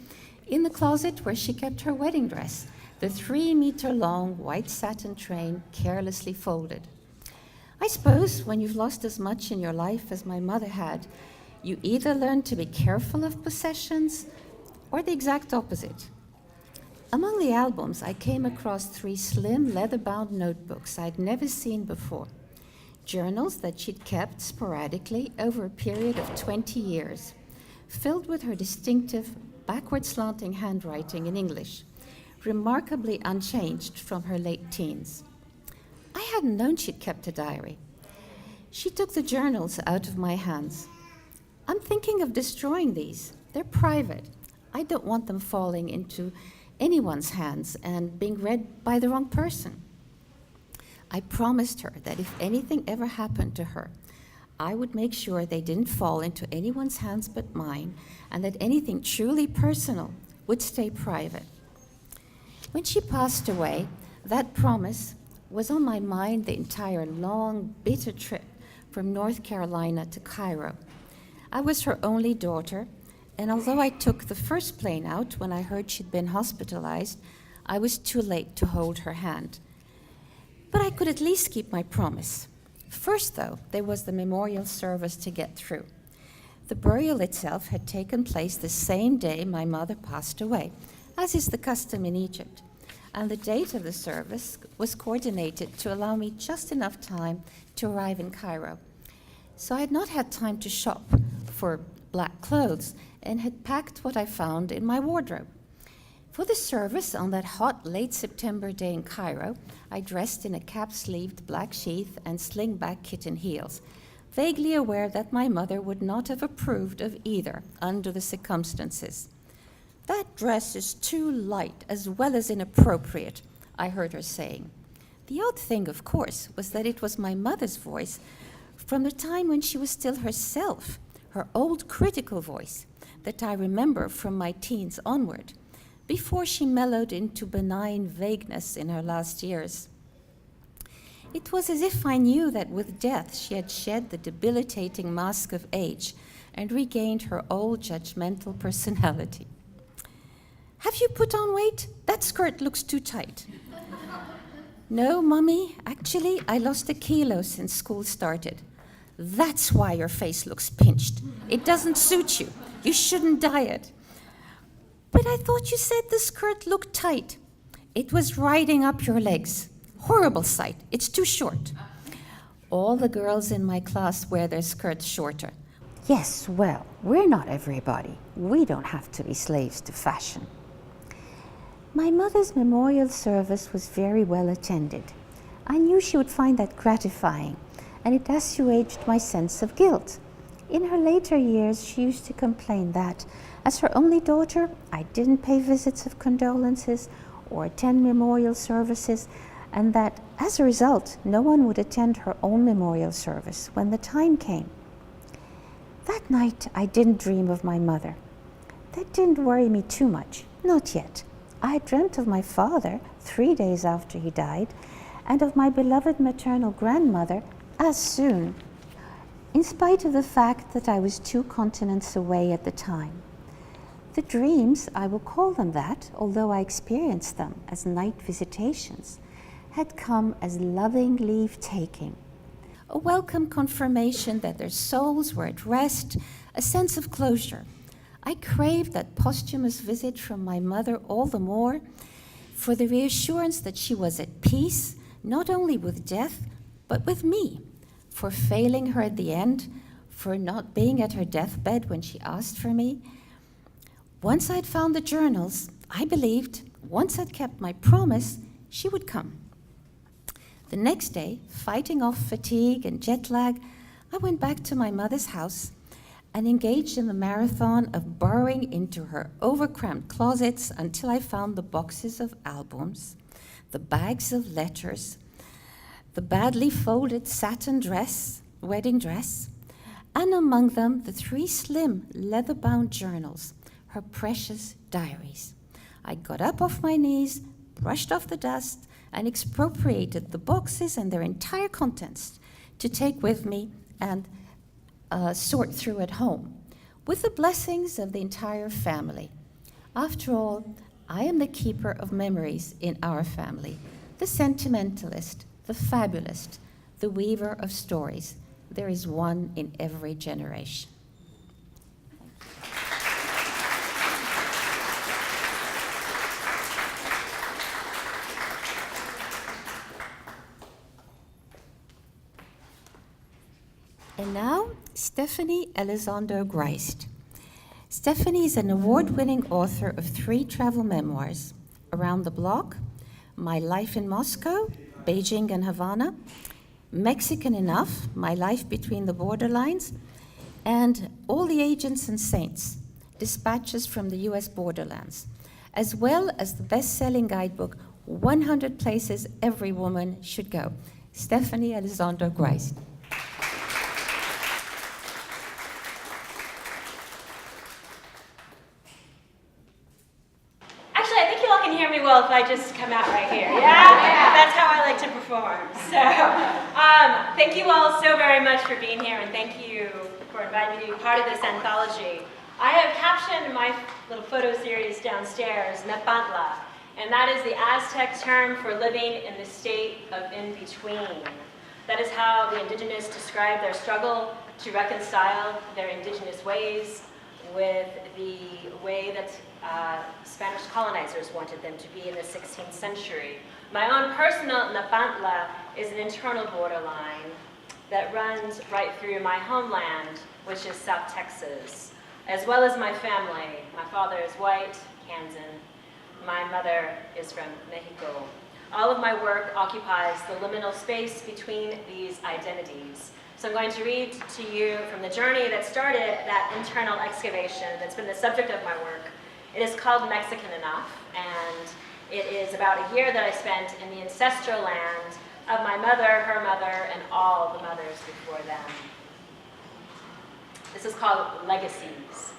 in the closet where she kept her wedding dress, the 3-meter-long white satin train carelessly folded. I suppose when you've lost as much in your life as my mother had, you either learn to be careful of possessions or the exact opposite. Among the albums, I came across 3 slim, leather-bound notebooks I'd never seen before, journals that she'd kept sporadically over a period of 20 years, filled with her distinctive, backward-slanting handwriting in English, remarkably unchanged from her late teens. I hadn't known she'd kept a diary. She took the journals out of my hands. "I'm thinking of destroying these. They're private. I don't want them falling into anyone's hands and being read by the wrong person. I promised her that if anything ever happened to her, I would make sure they didn't fall into anyone's hands but mine, and that anything truly personal would stay private. When she passed away, that promise was on my mind the entire long, bitter trip from North Carolina to Cairo. I was her only daughter, and although I took the first plane out when I heard she'd been hospitalized, I was too late to hold her hand. But I could at least keep my promise. First, though, there was the memorial service to get through. The burial itself had taken place the same day my mother passed away, as is the custom in Egypt, and the date of the service was coordinated to allow me just enough time to arrive in Cairo. So I had not had time to shop for black clothes and had packed what I found in my wardrobe. For the service on that hot late September day in Cairo, I dressed in a cap-sleeved black sheath and sling-back kitten heels, vaguely aware that my mother would not have approved of either under the circumstances. "That dress is too light as well as inappropriate," I heard her saying. The odd thing, of course, was that it was my mother's voice from the time when she was still herself, her old critical voice that I remember from my teens onward, before she mellowed into benign vagueness in her last years. It was as if I knew that with death she had shed the debilitating mask of age and regained her old judgmental personality. "Have you put on weight? That skirt looks too tight." "No, Mummy, actually, I lost a kilo since school started." "That's why your face looks pinched. It doesn't suit you. You shouldn't diet." "But I thought you said the skirt looked tight." "It was riding up your legs. Horrible sight. It's too short." All the girls in my class wear their skirts shorter. Yes, well, we're not everybody. We don't have to be slaves to fashion. My mother's memorial service was very well attended. I knew she would find that gratifying, and it assuaged my sense of guilt. In her later years, she used to complain that, as her only daughter, I didn't pay visits of condolences or attend memorial services, and that, as a result, no one would attend her own memorial service when the time came. That night, I didn't dream of my mother. That didn't worry me too much, not yet. I had dreamt of my father 3 days after he died, and of my beloved maternal grandmother as soon, in spite of the fact that I was 2 continents away at the time. The dreams, I will call them that, although I experienced them as night visitations, had come as loving leave-taking. A welcome confirmation that their souls were at rest, a sense of closure. I craved that posthumous visit from my mother all the more for the reassurance that she was at peace, not only with death, but with me, for failing her at the end, for not being at her deathbed when she asked for me. Once I'd found the journals, I believed, once I'd kept my promise, she would come. The next day, fighting off fatigue and jet lag, I went back to my mother's house and engaged in the marathon of burrowing into her overcramped closets until I found the boxes of albums, the bags of letters, the badly folded satin dress, wedding dress, and among them the 3 slim leather-bound journals, her precious diaries. I got up off my knees, brushed off the dust, and expropriated the boxes and their entire contents to take with me and sort through at home, with the blessings of the entire family. After all, I am the keeper of memories in our family, the sentimentalist, the fabulist, the weaver of stories. There is one in every generation. And now, Stephanie Elizondo Greist. Stephanie is an award-winning author of 3 travel memoirs, Around the Block, My Life in Moscow, Beijing and Havana, Mexican Enough, My Life Between the Borderlines, and All the Agents and Saints, Dispatches from the US Borderlands, as well as the best-selling guidebook, 100 Places Every Woman Should Go. Stephanie Elizondo Grice. Actually, I think you all can hear me well if I just come out right here. Yeah? That's how I like to perform. So, thank you all so very much for being here, and thank you for inviting me to be part of this anthology. I have captioned my little photo series downstairs, Nepantla, and that is the Aztec term for living in the state of in-between. That is how the indigenous describe their struggle to reconcile their indigenous ways with the way that Spanish colonizers wanted them to be in the 16th century. My own personal Nepantla is an internal borderline that runs right through my homeland, which is South Texas, as well as my family. My father is white, Kansan. My mother is from Mexico. All of my work occupies the liminal space between these identities. So I'm going to read to you from the journey that started that internal excavation that's been the subject of my work. It is called Mexican Enough, and it is about a year that I spent in the ancestral land of my mother, her mother, and all the mothers before them. This is called Legacies.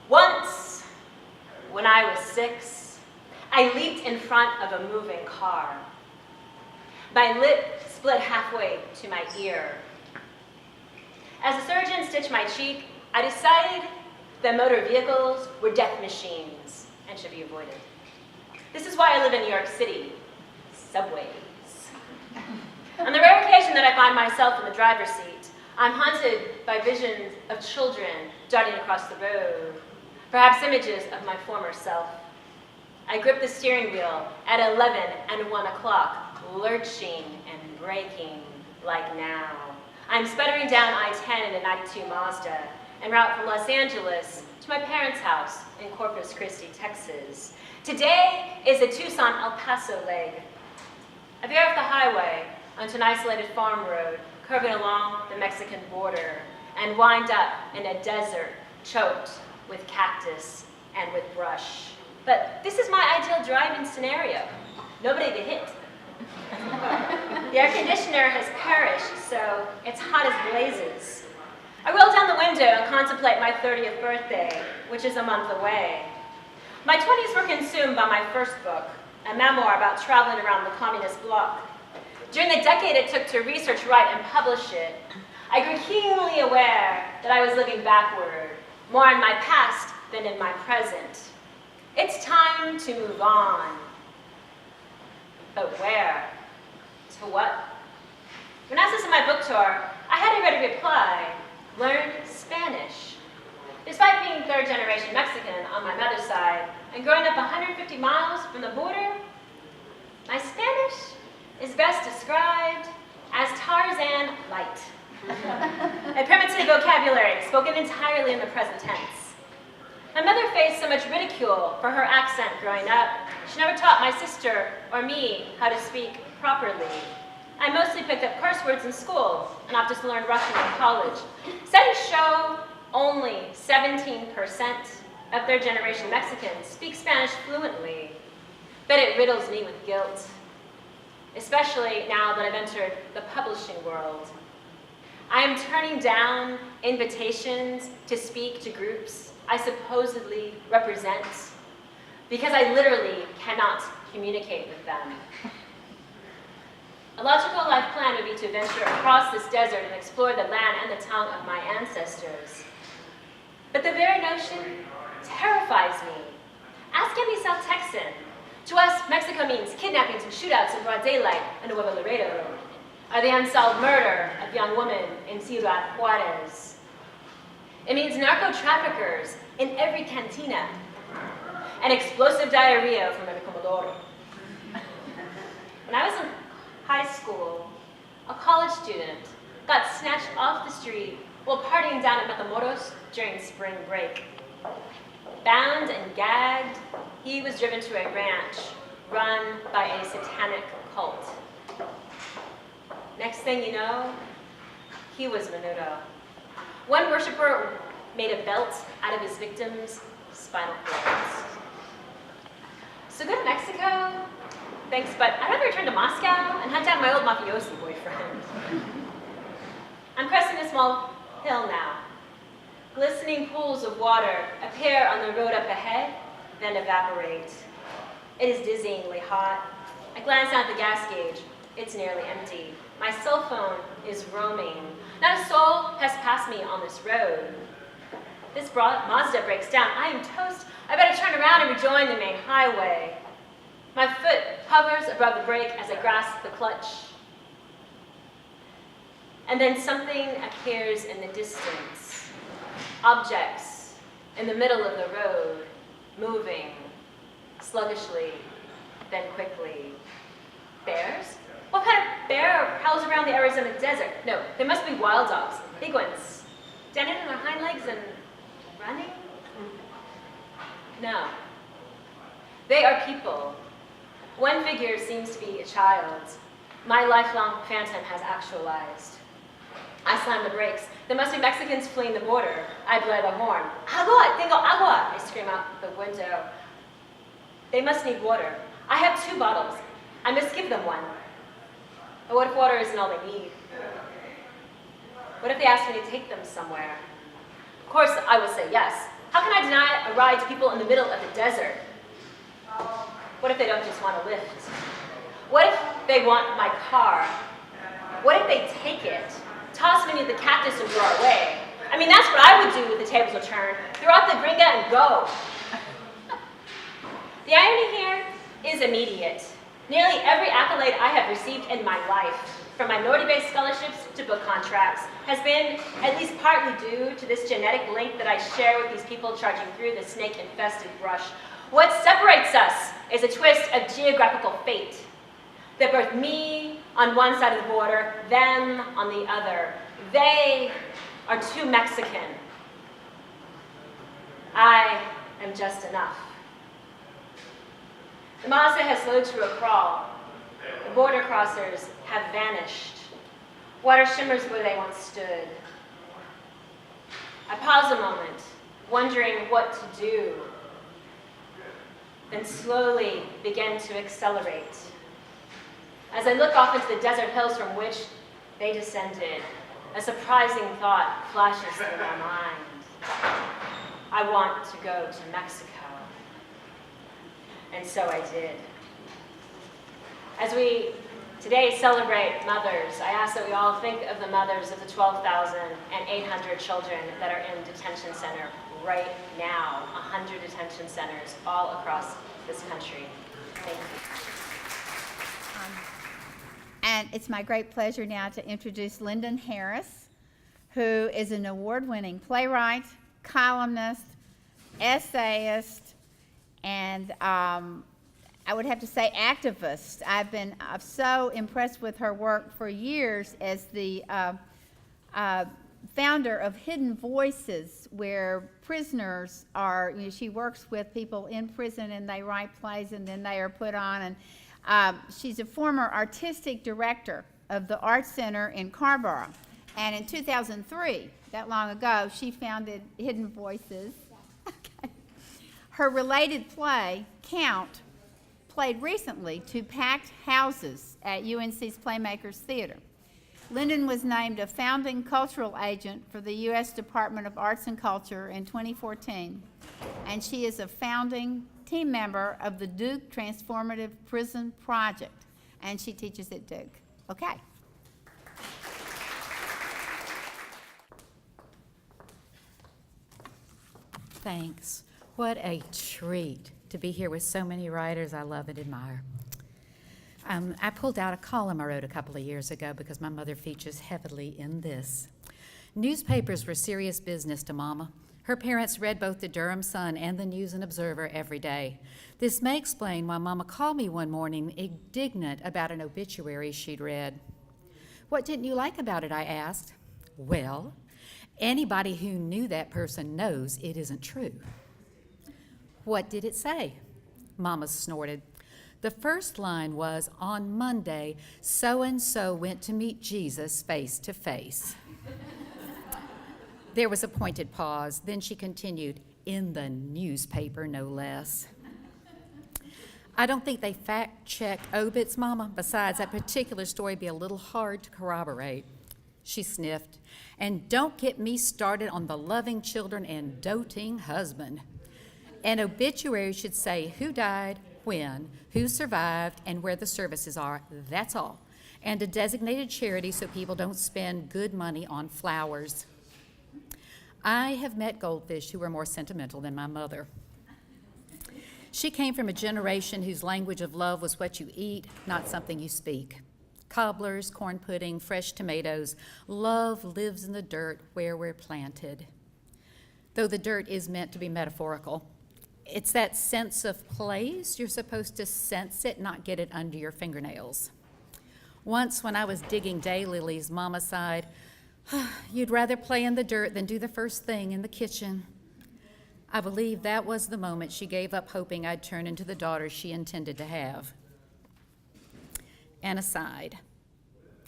Once, when I was 6, I leaped in front of a moving car. My lip split halfway to my ear. As the surgeon stitched my cheek, I decided that motor vehicles were death machines and should be avoided. This is why I live in New York City. Subways. On the rare occasion that I find myself in the driver's seat, I'm haunted by visions of children darting across the road, perhaps images of my former self. I grip the steering wheel at 11 and 1 o'clock, lurching and braking like now. I'm sputtering down I-10 in a 92 Mazda, en route from Los Angeles to my parents' house in Corpus Christi, Texas. Today is a Tucson-El Paso leg. I veer off the highway onto an isolated farm road, curving along the Mexican border, and wind up in a desert choked with cactus and with brush. But this is my ideal driving scenario. Nobody to hit. The air conditioner has perished, so it's hot as blazes. I roll down the window and contemplate my 30th birthday, which is a month away. My 20s were consumed by my first book, a memoir about traveling around the communist bloc. During the decade it took to research, write, and publish it, I grew keenly aware that I was living backward, more in my past than in my present. It's time to move on. But where? To what? When I was listening to my book tour, I had a ready reply: learn Spanish. Despite being third-generation Mexican on my mother's side and growing up 150 miles from the border, my Spanish is best described as Tarzan light. A primitive vocabulary spoken entirely in the present tense. My mother faced so much ridicule for her accent growing up. She never taught my sister or me how to speak properly. I mostly picked up curse words in school and opted to learn Russian in college. Studies show only 17% of third-generation Mexicans speak Spanish fluently, but it riddles me with guilt, especially now that I've entered the publishing world. I am turning down invitations to speak to groups I supposedly represent because I literally cannot communicate with them. A logical life plan would be to venture across this desert and explore the land and the tongue of my ancestors. But the very notion terrifies me. Ask any South Texan. To us, Mexico means kidnappings and shootouts in broad daylight in Nuevo Laredo, or the unsolved murder of young women in Ciudad Juarez. It means narco-traffickers in every cantina, and explosive diarrhea from every comodoro. When I was in high school, a college student got snatched off the street while partying down at Matamoros during spring break. Bound and gagged, he was driven to a ranch run by a satanic cult. Next thing you know, he was menudo. One worshiper made a belt out of his victims' spinal cords. So go to Mexico? Thanks, but I'd rather return to Moscow and hunt down my old mafiosi boyfriend. I'm cresting a small hill now. Glistening pools of water appear on the road up ahead, then evaporate. It is dizzyingly hot. I glance down at the gas gauge. It's nearly empty. My cell phone is roaming. Not a soul has passed me on this road. This Mazda breaks down. I am toast. I better turn around and rejoin the main highway. My foot hovers above the brake as I grasp the clutch. And then something appears in the distance. Objects in the middle of the road, moving sluggishly, then quickly. Bears? What kind of bear prowls around the Arizona desert? No, there must be wild dogs, big ones, standing on their hind legs and running? No. They are people. One figure seems to be a child. My lifelong phantom has actualized. I slam the brakes. There must be Mexicans fleeing the border. I blow the horn. Agua! Tengo agua! I scream out the window. They must need water. I have 2 bottles. I must give them one. But what if water isn't all they need? What if they ask me to take them somewhere? Of course, I will say yes. How can I deny a ride to people in the middle of the desert? What if they don't just want a lift? What if they want my car? What if they take it, toss me into the cactus and draw away? I mean, that's what I would do if the tables were turned. Throw out the gringa and go. The irony here is immediate. Nearly every accolade I have received in my life, from minority-based scholarships to book contracts, has been at least partly due to this genetic link that I share with these people charging through the snake-infested brush. What separates us is a twist of geographical fate that birthed me on one side of the border, them on the other. They are too Mexican. I am just enough. The Mazda has slowed to a crawl. The border crossers have vanished. Water shimmers where they once stood. I pause a moment, wondering what to do, then slowly begin to accelerate. As I look off into the desert hills from which they descended, a surprising thought flashes through my mind. I want to go to Mexico. And so I did. As we today celebrate mothers, I ask that we all think of the mothers of the 12,800 children that are in detention center right now, 100 detention centers all across this country. Thank you. And it's my great pleasure now to introduce Lyndon Harris, who is an award-winning playwright, columnist, essayist, and I would have to say activist. I've been so impressed with her work for years as the founder of Hidden Voices, where prisoners are, you know, she works with people in prison and they write plays and then they are put on. And she's a former artistic director of the Art Center in Carborough. And in 2003, that long ago, she founded Hidden Voices. Okay. Her related play, Count, played recently to packed houses at UNC's Playmakers Theater. Lyndon was named a founding cultural agent for the U.S. Department of Arts and Culture in 2014, and she is a founding team member of the Duke Transformative Prison Project, and she teaches at Duke. Okay. Thanks. What a treat to be here with so many writers I love and admire. I pulled out a column I wrote a couple of years ago because my mother features heavily in this. Newspapers were serious business to Mama. Her parents read both the Durham Sun and the News and Observer every day. This may explain why Mama called me one morning indignant about an obituary she'd read. "What didn't you like about it?" I asked. "Well, anybody who knew that person knows it isn't true." "What did it say?" Mama snorted. "The first line was, 'On Monday, so-and-so went to meet Jesus face to face.'" There was a pointed pause. Then she continued, in the newspaper, no less. I don't think they fact-check obits, Mama. Besides, that particular story would be a little hard to corroborate. She sniffed. And don't get me started on the loving children and doting husband. An obituary should say who died, when, who survived, and where the services are. That's all. And a designated charity so people don't spend good money on flowers. I have met goldfish who were more sentimental than my mother. She came from a generation whose language of love was what you eat, not something you speak. Cobblers, corn pudding, fresh tomatoes. Love lives in the dirt where we're planted. Though the dirt is meant to be metaphorical. It's that sense of place. You're supposed to sense it, not get it under your fingernails. Once when I was digging daylilies, Mama sighed, "You'd rather play in the dirt than do the first thing in the kitchen." I believe that was the moment she gave up hoping I'd turn into the daughter she intended to have. An aside.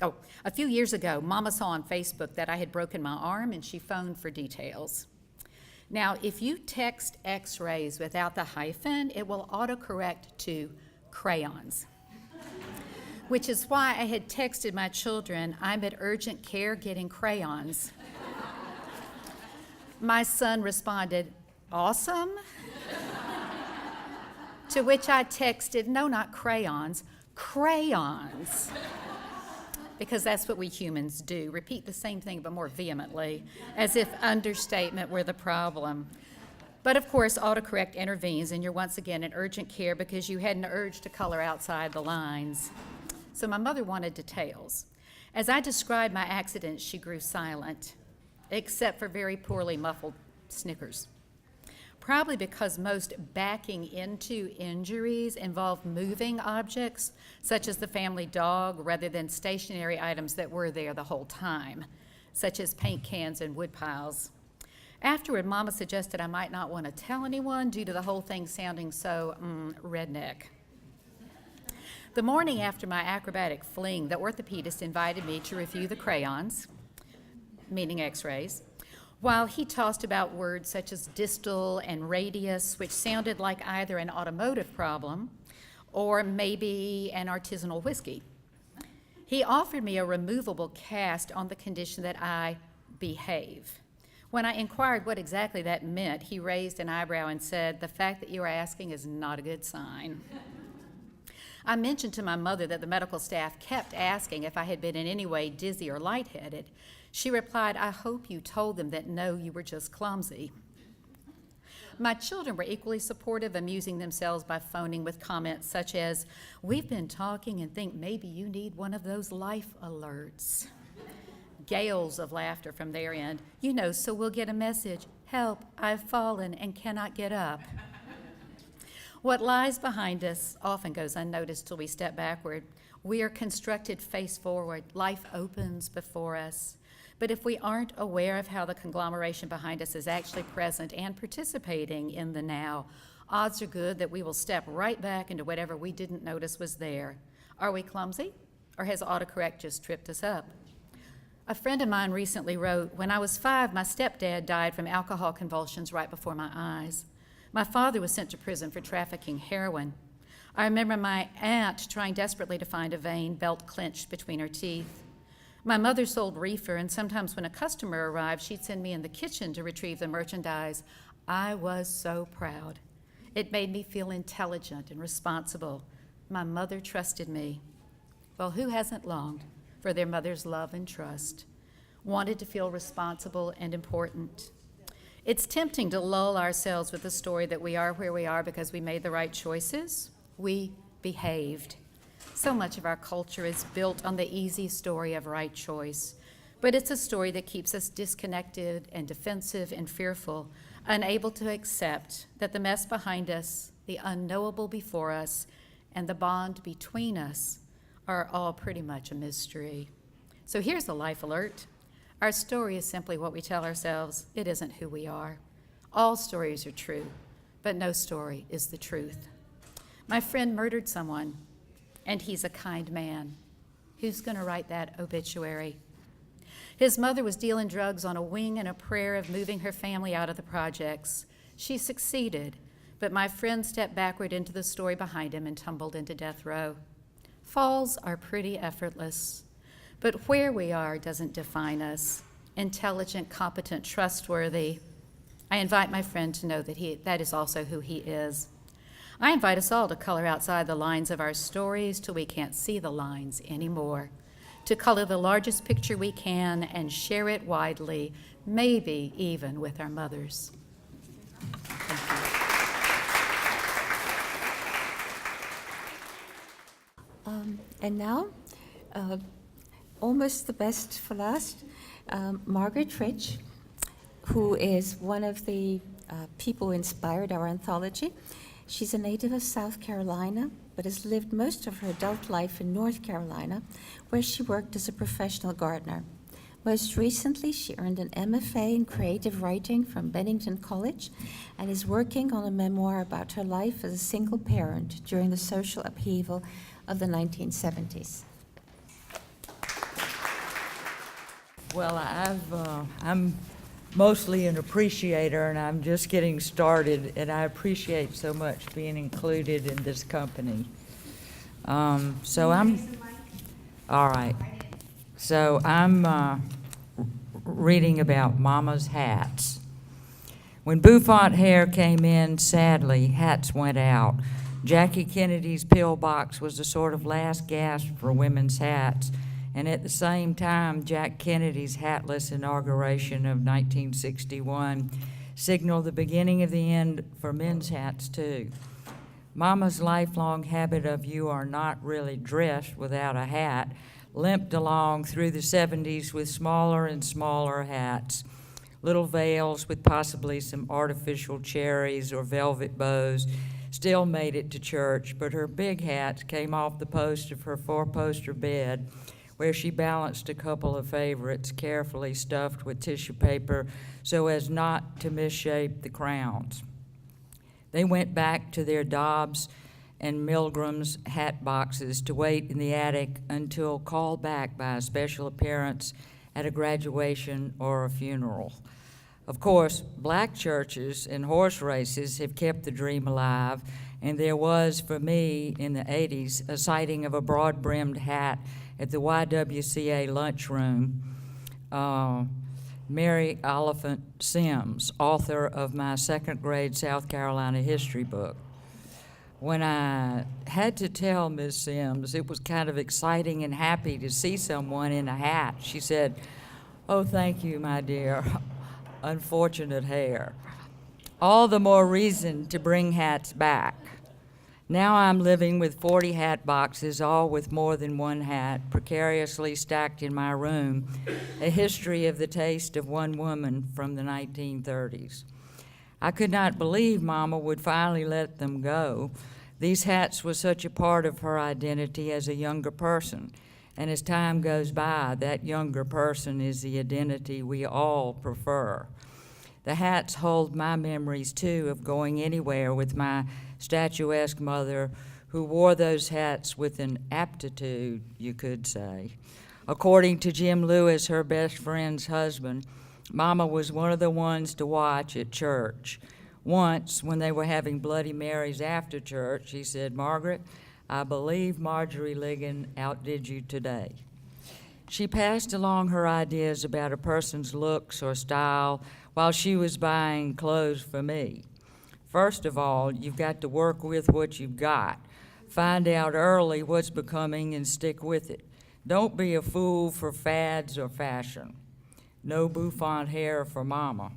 A few years ago, Mama saw on Facebook that I had broken my arm and she phoned for details. Now, if you text X-rays without the hyphen, it will autocorrect to crayons. Which is why I had texted my children, "I'm at urgent care getting crayons." My son responded, "Awesome?" To which I texted, "No, not crayons, crayons." Because that's what we humans do, repeat the same thing but more vehemently, as if understatement were the problem. But of course, autocorrect intervenes and you're once again in urgent care because you had an urge to color outside the lines. So my mother wanted details. As I described my accident, she grew silent, except for very poorly muffled snickers. Probably because most backing into injuries involve moving objects, such as the family dog, rather than stationary items that were there the whole time, such as paint cans and wood piles. Afterward, Mama suggested I might not want to tell anyone due to the whole thing sounding so redneck. The morning after my acrobatic fling, the orthopedist invited me to review the crayons, meaning X-rays, while he tossed about words such as distal and radius, which sounded like either an automotive problem or maybe an artisanal whiskey. He offered me a removable cast on the condition that I behave. When I inquired what exactly that meant, he raised an eyebrow and said, "The fact that you are asking is not a good sign." I mentioned to my mother that the medical staff kept asking if I had been in any way dizzy or lightheaded. She replied, "I hope you told them that no, you were just clumsy." My children were equally supportive, amusing themselves by phoning with comments such as, "We've been talking and think maybe you need one of those life alerts." Gales of laughter from their end. "You know, so we'll get a message, 'Help, I've fallen and cannot get up.'" What lies behind us often goes unnoticed till we step backward. We are constructed face forward. Life opens before us. But if we aren't aware of how the conglomeration behind us is actually present and participating in the now, odds are good that we will step right back into whatever we didn't notice was there. Are we clumsy? Or has autocorrect just tripped us up? A friend of mine recently wrote, "When I was 5, my stepdad died from alcohol convulsions right before my eyes. My father was sent to prison for trafficking heroin. I remember my aunt trying desperately to find a vein, belt clenched between her teeth. My mother sold reefer, and sometimes when a customer arrived, she'd send me in the kitchen to retrieve the merchandise. I was so proud. It made me feel intelligent and responsible. My mother trusted me." Well, who hasn't longed for their mother's love and trust, wanted to feel responsible and important? It's tempting to lull ourselves with the story that we are where we are because we made the right choices. We behaved. So much of our culture is built on the easy story of right choice, but it's a story that keeps us disconnected and defensive and fearful, unable to accept that the mess behind us, the unknowable before us, and the bond between us are all pretty much a mystery. So here's a life alert. Our story is simply what we tell ourselves. It isn't who we are. All stories are true, but no story is the truth. My friend murdered someone, and he's a kind man. Who's going to write that obituary? His mother was dealing drugs on a wing and a prayer of moving her family out of the projects. She succeeded, but my friend stepped backward into the story behind him and tumbled into death row. Falls are pretty effortless, but where we are doesn't define us. Intelligent, competent, trustworthy. I invite my friend to know that is also who he is. I invite us all to color outside the lines of our stories till we can't see the lines anymore, to color the largest picture we can and share it widely, maybe even with our mothers. And now, almost the best for last, Margaret Rich, who is one of the people who inspired our anthology. She's a native of South Carolina, but has lived most of her adult life in North Carolina, where she worked as a professional gardener. Most recently, she earned an MFA in creative writing from Bennington College and is working on a memoir about her life as a single parent during the social upheaval of the 1970s. Well, I'm mostly an appreciator, and I'm just getting started, and I appreciate so much being included in this company. All right. So I'm reading about Mama's hats. When Bouffant hair came in, sadly, hats went out. Jackie Kennedy's pillbox was the sort of last gasp for women's hats, and at the same time, Jack Kennedy's hatless inauguration of 1961 signaled the beginning of the end for men's hats, too. Mama's lifelong habit of "you are not really dressed without a hat" limped along through the 70s with smaller and smaller hats, little veils with possibly some artificial cherries or velvet bows still made it to church, but her big hats came off the post of her four-poster bed, where she balanced a couple of favorites carefully stuffed with tissue paper so as not to misshape the crowns. They went back to their Dobbs and Milgram's hat boxes to wait in the attic until called back by a special appearance at a graduation or a funeral. Of course, black churches and horse races have kept the dream alive, and there was, for me, in the 80s, a sighting of a broad-brimmed hat at the YWCA lunchroom. Mary Oliphant Sims, author of my second grade South Carolina history book. When I had to tell Ms. Sims it was kind of exciting and happy to see someone in a hat, she said, "Oh, thank you, my dear. Unfortunate hair." All the more reason to bring hats back. Now I'm living with 40 hat boxes, all with more than one hat, precariously stacked in my room, a history of the taste of one woman from the 1930s. I could not believe Mama would finally let them go. These hats were such a part of her identity as a younger person, and as time goes by, that younger person is the identity we all prefer. The hats hold my memories, too, of going anywhere with my statuesque mother, who wore those hats with an aptitude, you could say. According to Jim Lewis, her best friend's husband, Mama was one of the ones to watch at church. Once, when they were having Bloody Marys after church, he said, "Margaret, I believe Marjorie Ligon outdid you today." She passed along her ideas about a person's looks or style while she was buying clothes for me. First of all, you've got to work with what you've got. Find out early what's becoming and stick with it. Don't be a fool for fads or fashion. No bouffant hair for Mama.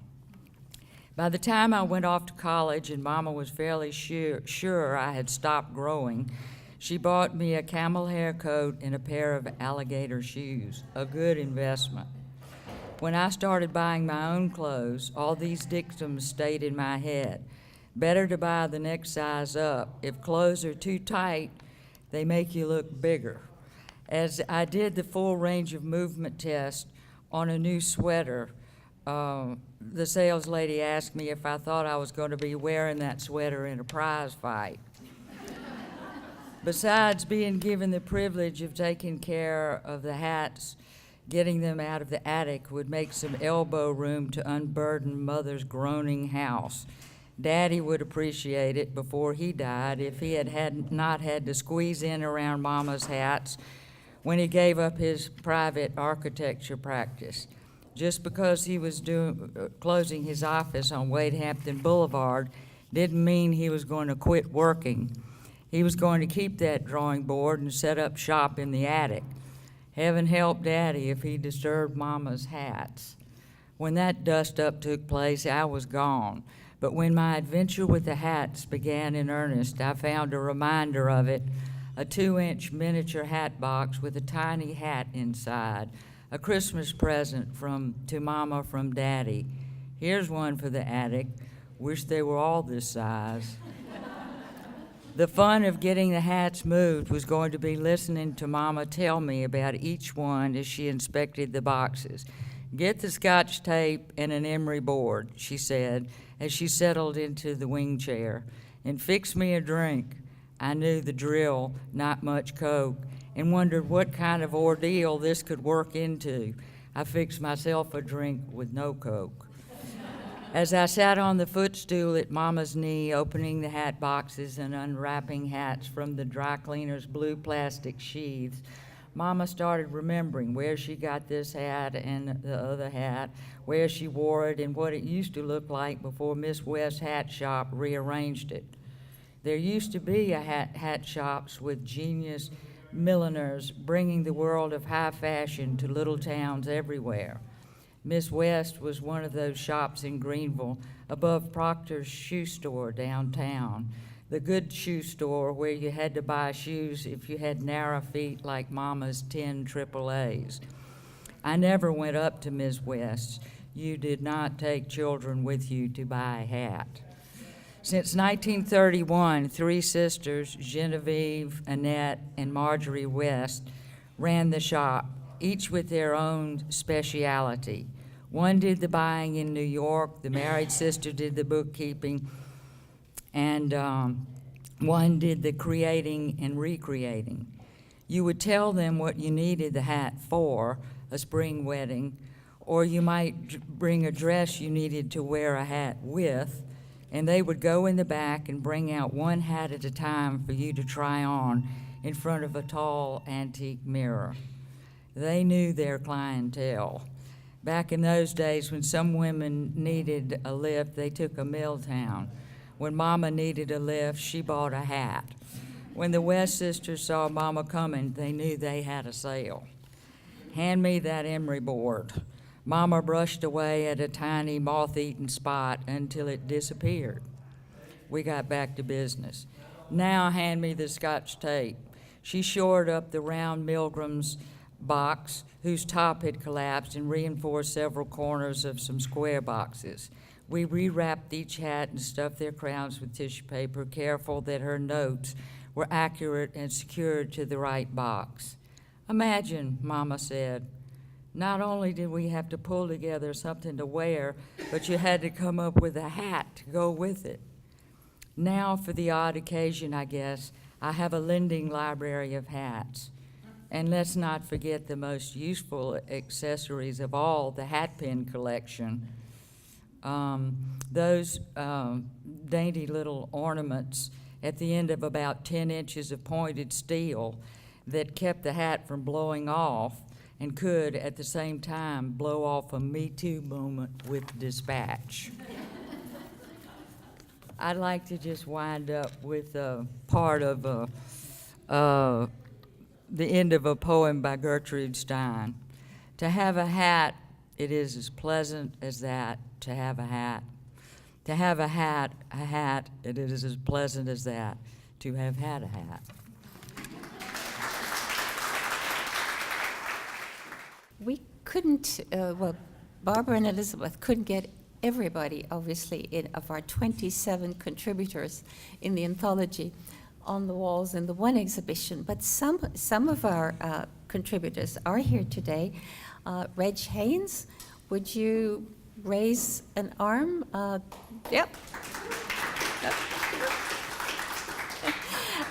By the time I went off to college and Mama was fairly sure I had stopped growing, she bought me a camel hair coat and a pair of alligator shoes, a good investment. When I started buying my own clothes, all these dictums stayed in my head. Better to buy the next size up. If clothes are too tight, they make you look bigger. As I did the full range of movement test on a new sweater, the sales lady asked me if I thought I was going to be wearing that sweater in a prize fight. Besides being given the privilege of taking care of the hats Getting them out of the attic would make some elbow room to unburden Mother's groaning house. Daddy would appreciate it before he died if he had not had to squeeze in around Mama's hats when he gave up his private architecture practice. Just because he was closing his office on Wade Hampton Boulevard didn't mean he was going to quit working. He was going to keep that drawing board and set up shop in the attic. Heaven help Daddy if he disturbed Mama's hats. When that dust-up took place, I was gone. But when my adventure with the hats began in earnest, I found a reminder of it, a 2-inch miniature hat box with a tiny hat inside, a Christmas present to Mama from Daddy. Here's one for the attic. Wish they were all this size. The fun of getting the hats moved was going to be listening to Mama tell me about each one as she inspected the boxes. Get the Scotch tape and an emery board, she said, as she settled into the wing chair, and fix me a drink. I knew the drill, not much Coke, and wondered what kind of ordeal this could work into. I fixed myself a drink with no Coke. As I sat on the footstool at Mama's knee, opening the hat boxes and unwrapping hats from the dry cleaner's blue plastic sheaths, Mama started remembering where she got this hat and the other hat, where she wore it, and what it used to look like before Miss West's hat shop rearranged it. There used to be hat shops with genius milliners bringing the world of high fashion to little towns everywhere. Miss West was one of those shops in Greenville, above Proctor's shoe store downtown, the good shoe store where you had to buy shoes if you had narrow feet like Mama's 10 AAAs. I never went up to Miss West's. You did not take children with you to buy a hat. Since 1931, 3 sisters, Genevieve, Annette, and Marjorie West, ran the shop, each with their own speciality. One did the buying in New York, the married sister did the bookkeeping, and one did the creating and recreating. You would tell them what you needed the hat for, a spring wedding, or you might bring a dress you needed to wear a hat with, and they would go in the back and bring out one hat at a time for you to try on in front of a tall antique mirror. They knew their clientele. Back in those days, when some women needed a lift, they took a Milltown. When Mama needed a lift, she bought a hat. When the West sisters saw Mama coming, they knew they had a sale. Hand me that emery board. Mama brushed away at a tiny moth-eaten spot until it disappeared. We got back to business. Now hand me the Scotch tape. She shored up the round Milgram's box, whose top had collapsed, and reinforced several corners of some square boxes. We rewrapped each hat and stuffed their crowns with tissue paper, careful that her notes were accurate and secured to the right box. Imagine, Mama said, not only did we have to pull together something to wear, but you had to come up with a hat to go with it. Now, for the odd occasion, I guess, I have a lending library of hats. And let's not forget the most useful accessories of all, the hat pin collection. Those dainty little ornaments at the end of about 10 inches of pointed steel that kept the hat from blowing off and could, at the same time, blow off a Me Too moment with dispatch. I'd like to just wind up with a part of the end of a poem by Gertrude Stein. To have a hat, it is as pleasant as that to have a hat. To have a hat, it is as pleasant as that to have had a hat. We couldn't, Barbara and Elizabeth couldn't get everybody, obviously, of our 27 contributors in the anthology on the walls in the one exhibition, but some of our contributors are here today. Reg Haynes, would you raise an arm? Yep.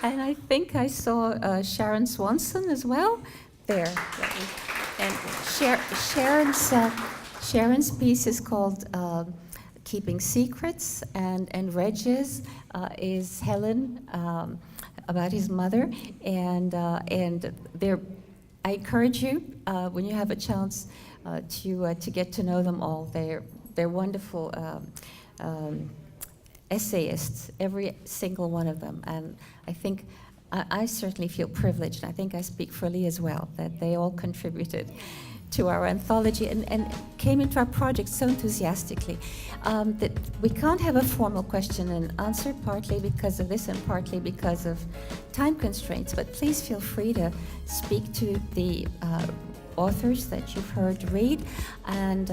And I think I saw Sharon Swanson as well. There. And Sharon's piece is called Keeping Secrets, and Reg's is Helen, about his mother. And I encourage you, when you have a chance, to get to know them all. They're wonderful essayists, every single one of them. And I think I certainly feel privileged, and I think I speak for Lee as well, that they all contributed to our anthology and came into our project so enthusiastically that we can't have a formal question and answer, partly because of this and partly because of time constraints. But please feel free to speak to the authors that you've heard read, and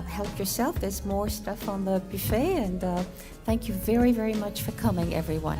help yourself. There's more stuff on the buffet, and thank you very, very much for coming, everyone.